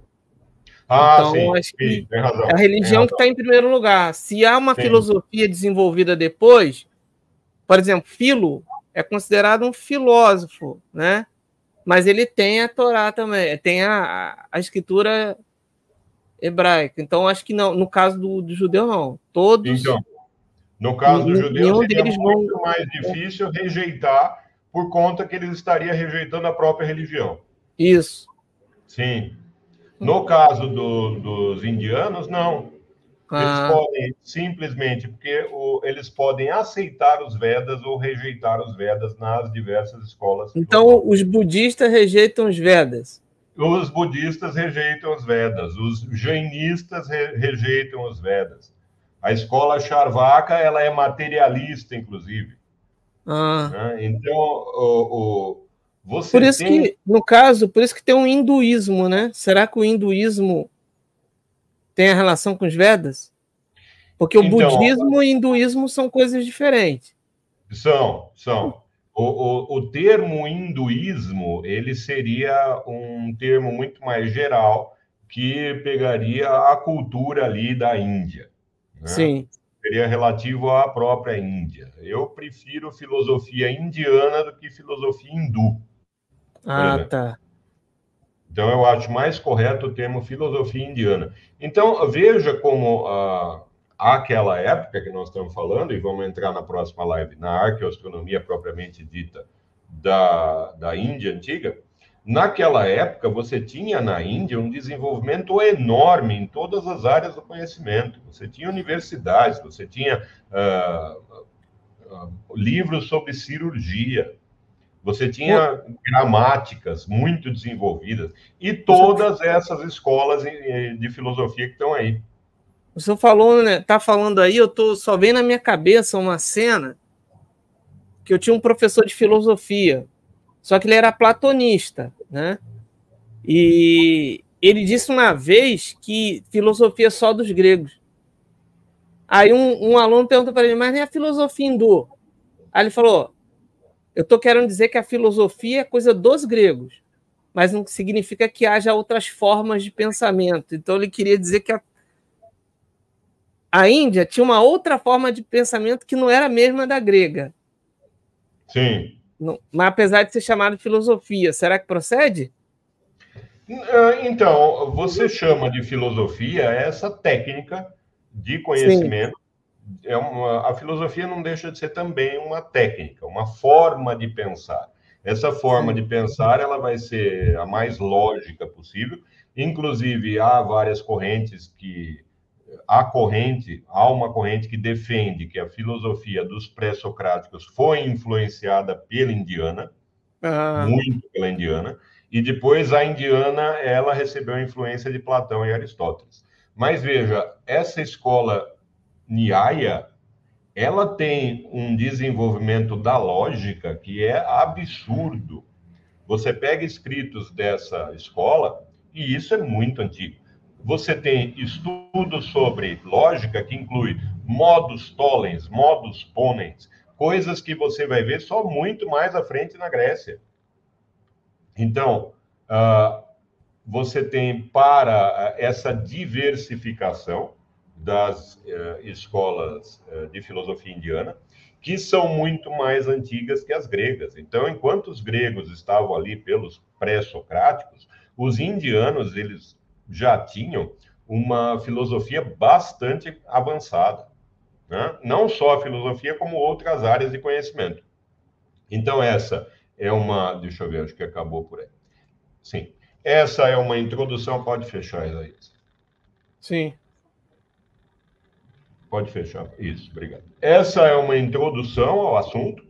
S1: Então,
S2: Sim,
S1: acho
S2: sim,
S1: que
S2: tem
S1: é a
S2: razão, tem
S1: religião que
S2: razão.
S1: está em primeiro lugar. Se há uma
S2: Sim.
S1: filosofia desenvolvida depois, por exemplo, Filo é considerado um filósofo, né? Mas ele tem a Torá também, tem a escritura hebraica. Então, acho que não, no caso do judeu, não. Todos,
S2: Então, no caso do judeu,
S1: nenhum
S2: seria
S1: deles vão.
S2: muito mais difícil rejeitar por conta que ele estaria rejeitando a própria religião.
S1: Isso.
S2: Sim. No caso dos indianos, não. Eles podem simplesmente, porque eles podem aceitar os Vedas ou rejeitar os Vedas nas diversas escolas
S1: Então,
S2: filosóficas.
S1: os budistas rejeitam os Vedas.
S2: Os budistas rejeitam os Vedas, os jainistas rejeitam os Vedas. A escola Charvaka, ela é materialista, inclusive. Né? Então, você
S1: por isso
S2: tem...
S1: que, no caso, por isso que tem um hinduísmo, né? Será que o hinduísmo tem a relação com os Vedas? Porque o
S2: Então,
S1: budismo e o hinduísmo são coisas diferentes.
S2: são. O termo hinduísmo, ele seria um termo muito mais geral que pegaria a cultura ali da Índia, né?
S1: Sim.
S2: Seria relativo à própria Índia. Eu prefiro filosofia indiana do que filosofia hindu, por exemplo.
S1: Tá.
S2: Então, eu acho mais correto o termo filosofia indiana. Então, veja como aquela época que nós estamos falando, e vamos entrar na próxima live, na arqueoastronomia propriamente dita da Índia antiga, naquela época você tinha na Índia um desenvolvimento enorme em todas as áreas do conhecimento. Você tinha universidades, você tinha livros sobre cirurgia, você tinha gramáticas muito desenvolvidas e todas essas escolas de filosofia que estão aí.
S1: O senhor falou, né? Tá falando aí, eu tô só vendo na minha cabeça uma cena que eu tinha um professor de filosofia, só que ele era platonista, né? E ele disse uma vez que filosofia é só dos gregos. Aí um aluno perguntou para ele, mas nem a filosofia hindu? Aí ele falou, eu estou querendo dizer que a filosofia é coisa dos gregos, mas não significa que haja outras formas de pensamento. Então ele queria dizer que a Índia tinha uma outra forma de pensamento que não era a mesma da grega.
S2: Sim.
S1: Não, mas apesar de ser chamado de filosofia, será que procede?
S2: Então, você chama de filosofia essa técnica de conhecimento. A filosofia não deixa de ser também uma técnica, uma forma de pensar. Essa forma de pensar ela vai ser a mais lógica possível. Inclusive, há várias correntes que... Há uma corrente que defende que a filosofia dos pré-socráticos foi influenciada pela indiana, muito pela indiana, e depois a indiana ela recebeu a influência de Platão e Aristóteles. Mas veja, essa escola Nyaya, ela tem um desenvolvimento da lógica que é absurdo. Você pega escritos dessa escola, e isso é muito antigo. Você tem estudos sobre lógica que inclui modus tollens, modus ponens, coisas que você vai ver só muito mais à frente na Grécia. Então, você tem para essa diversificação das escolas de filosofia indiana, que são muito mais antigas que as gregas. Então, enquanto os gregos estavam ali pelos pré-socráticos, os indianos eles já tinham uma filosofia bastante avançada, né? Não só a filosofia, como outras áreas de conhecimento. Então, essa é uma... Deixa eu ver, acho que acabou por aí. Sim. Essa é uma introdução, pode fechar, Isaías.
S1: Sim.
S2: Pode fechar. Isso, obrigado. Essa é uma introdução ao assunto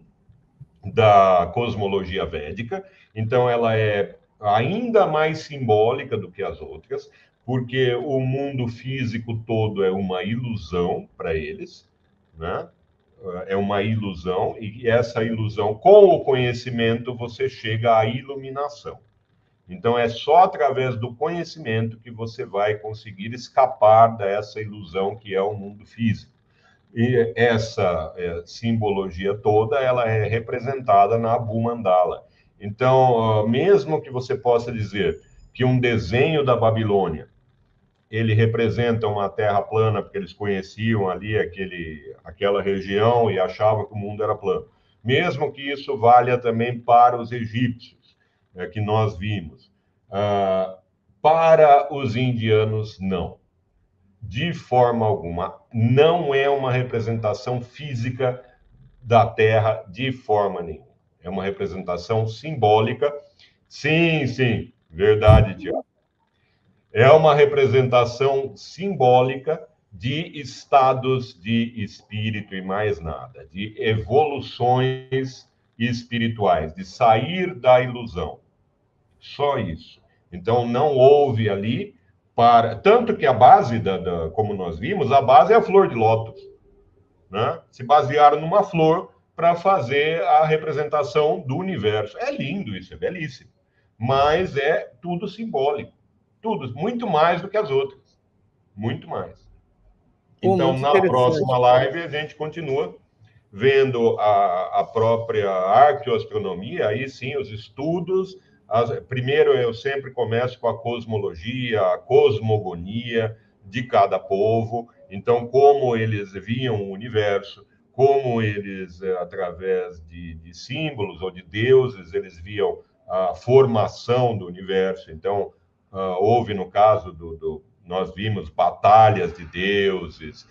S2: da cosmologia védica. Então, ela é ainda mais simbólica do que as outras, porque o mundo físico todo é uma ilusão para eles, né? É uma ilusão, e essa ilusão, com o conhecimento, você chega à iluminação. Então, é só através do conhecimento que você vai conseguir escapar dessa ilusão que é o mundo físico. E essa simbologia toda, ela é representada na Abhu Mandala. Então, mesmo que você possa dizer que um desenho da Babilônia, ele representa uma terra plana, porque eles conheciam ali aquela região e achavam que o mundo era plano. Mesmo que isso valha também para os egípcios, que nós vimos. Para os indianos, não. De forma alguma. Não é uma representação física da Terra de forma nenhuma. É uma representação simbólica. Sim, sim, verdade, Tiago. É uma representação simbólica de estados de espírito e mais nada, de evoluções espirituais, de sair da ilusão. Só isso. Então, não houve ali tanto que a base, como nós vimos, a base é a flor de lótus. Né? Se basearam numa flor para fazer a representação do universo. É lindo isso, é belíssimo. Mas é tudo simbólico. Tudo, muito mais do que as outras. Muito mais. Então, na próxima live, a gente continua vendo a própria arqueoastronomia, aí sim, os estudos. Primeiro, eu sempre começo com a cosmologia, a cosmogonia de cada povo. Então, como eles viam o universo, como eles, através de símbolos ou de deuses, eles viam a formação do universo. Então, houve, no caso nós vimos batalhas de deuses,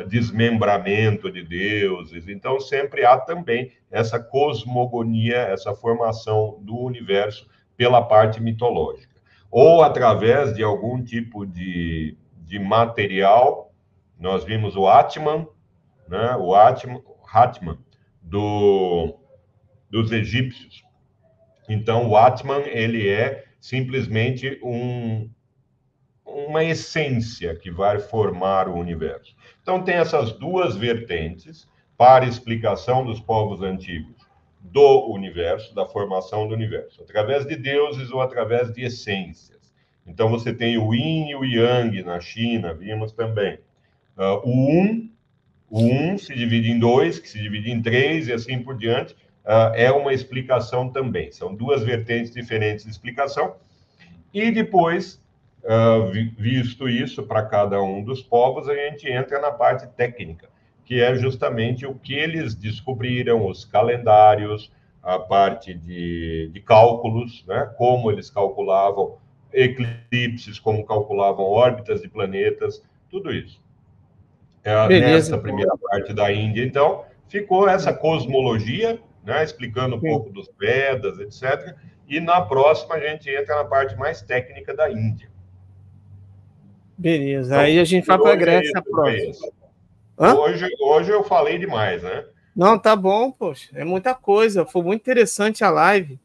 S2: desmembramento de deuses. Então, sempre há também essa cosmogonia, essa formação do universo pela parte mitológica. Ou através de algum tipo de material. Nós vimos o Atman, né? O Atman dos egípcios. Então, o Atman, ele é simplesmente uma essência que vai formar o universo. Então, tem essas duas vertentes para explicação dos povos antigos do universo, da formação do universo, através de deuses ou através de essências. Então, você tem o Yin e o Yang na China, vimos também. O Um se divide em dois, que se divide em três, e assim por diante. É uma explicação também. São duas vertentes diferentes de explicação. E depois, visto isso para cada um dos povos, a gente entra na parte técnica, que é justamente o que eles descobriram, os calendários, a parte de cálculos, né? Como eles calculavam eclipses, como calculavam órbitas de planetas, tudo isso. Nessa primeira parte da Índia, então, ficou essa cosmologia, né? Explicando um pouco dos Vedas, etc., e na próxima a gente entra na parte mais técnica da Índia.
S1: Beleza, então, aí a gente vai para a Grécia próxima.
S2: Hoje eu falei demais, né?
S1: Não, tá bom, poxa, é muita coisa, foi muito interessante a live.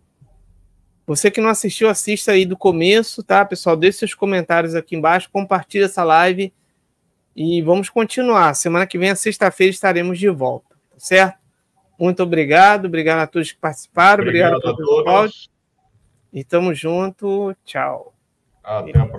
S1: Você que não assistiu, assista aí do começo, tá, pessoal? Deixe seus comentários aqui embaixo, compartilha essa live e vamos continuar. Semana que vem, sexta-feira, estaremos de volta, tá certo? Muito obrigado a todos que participaram, obrigado a todos. E tamo junto, tchau.
S2: Até a próxima.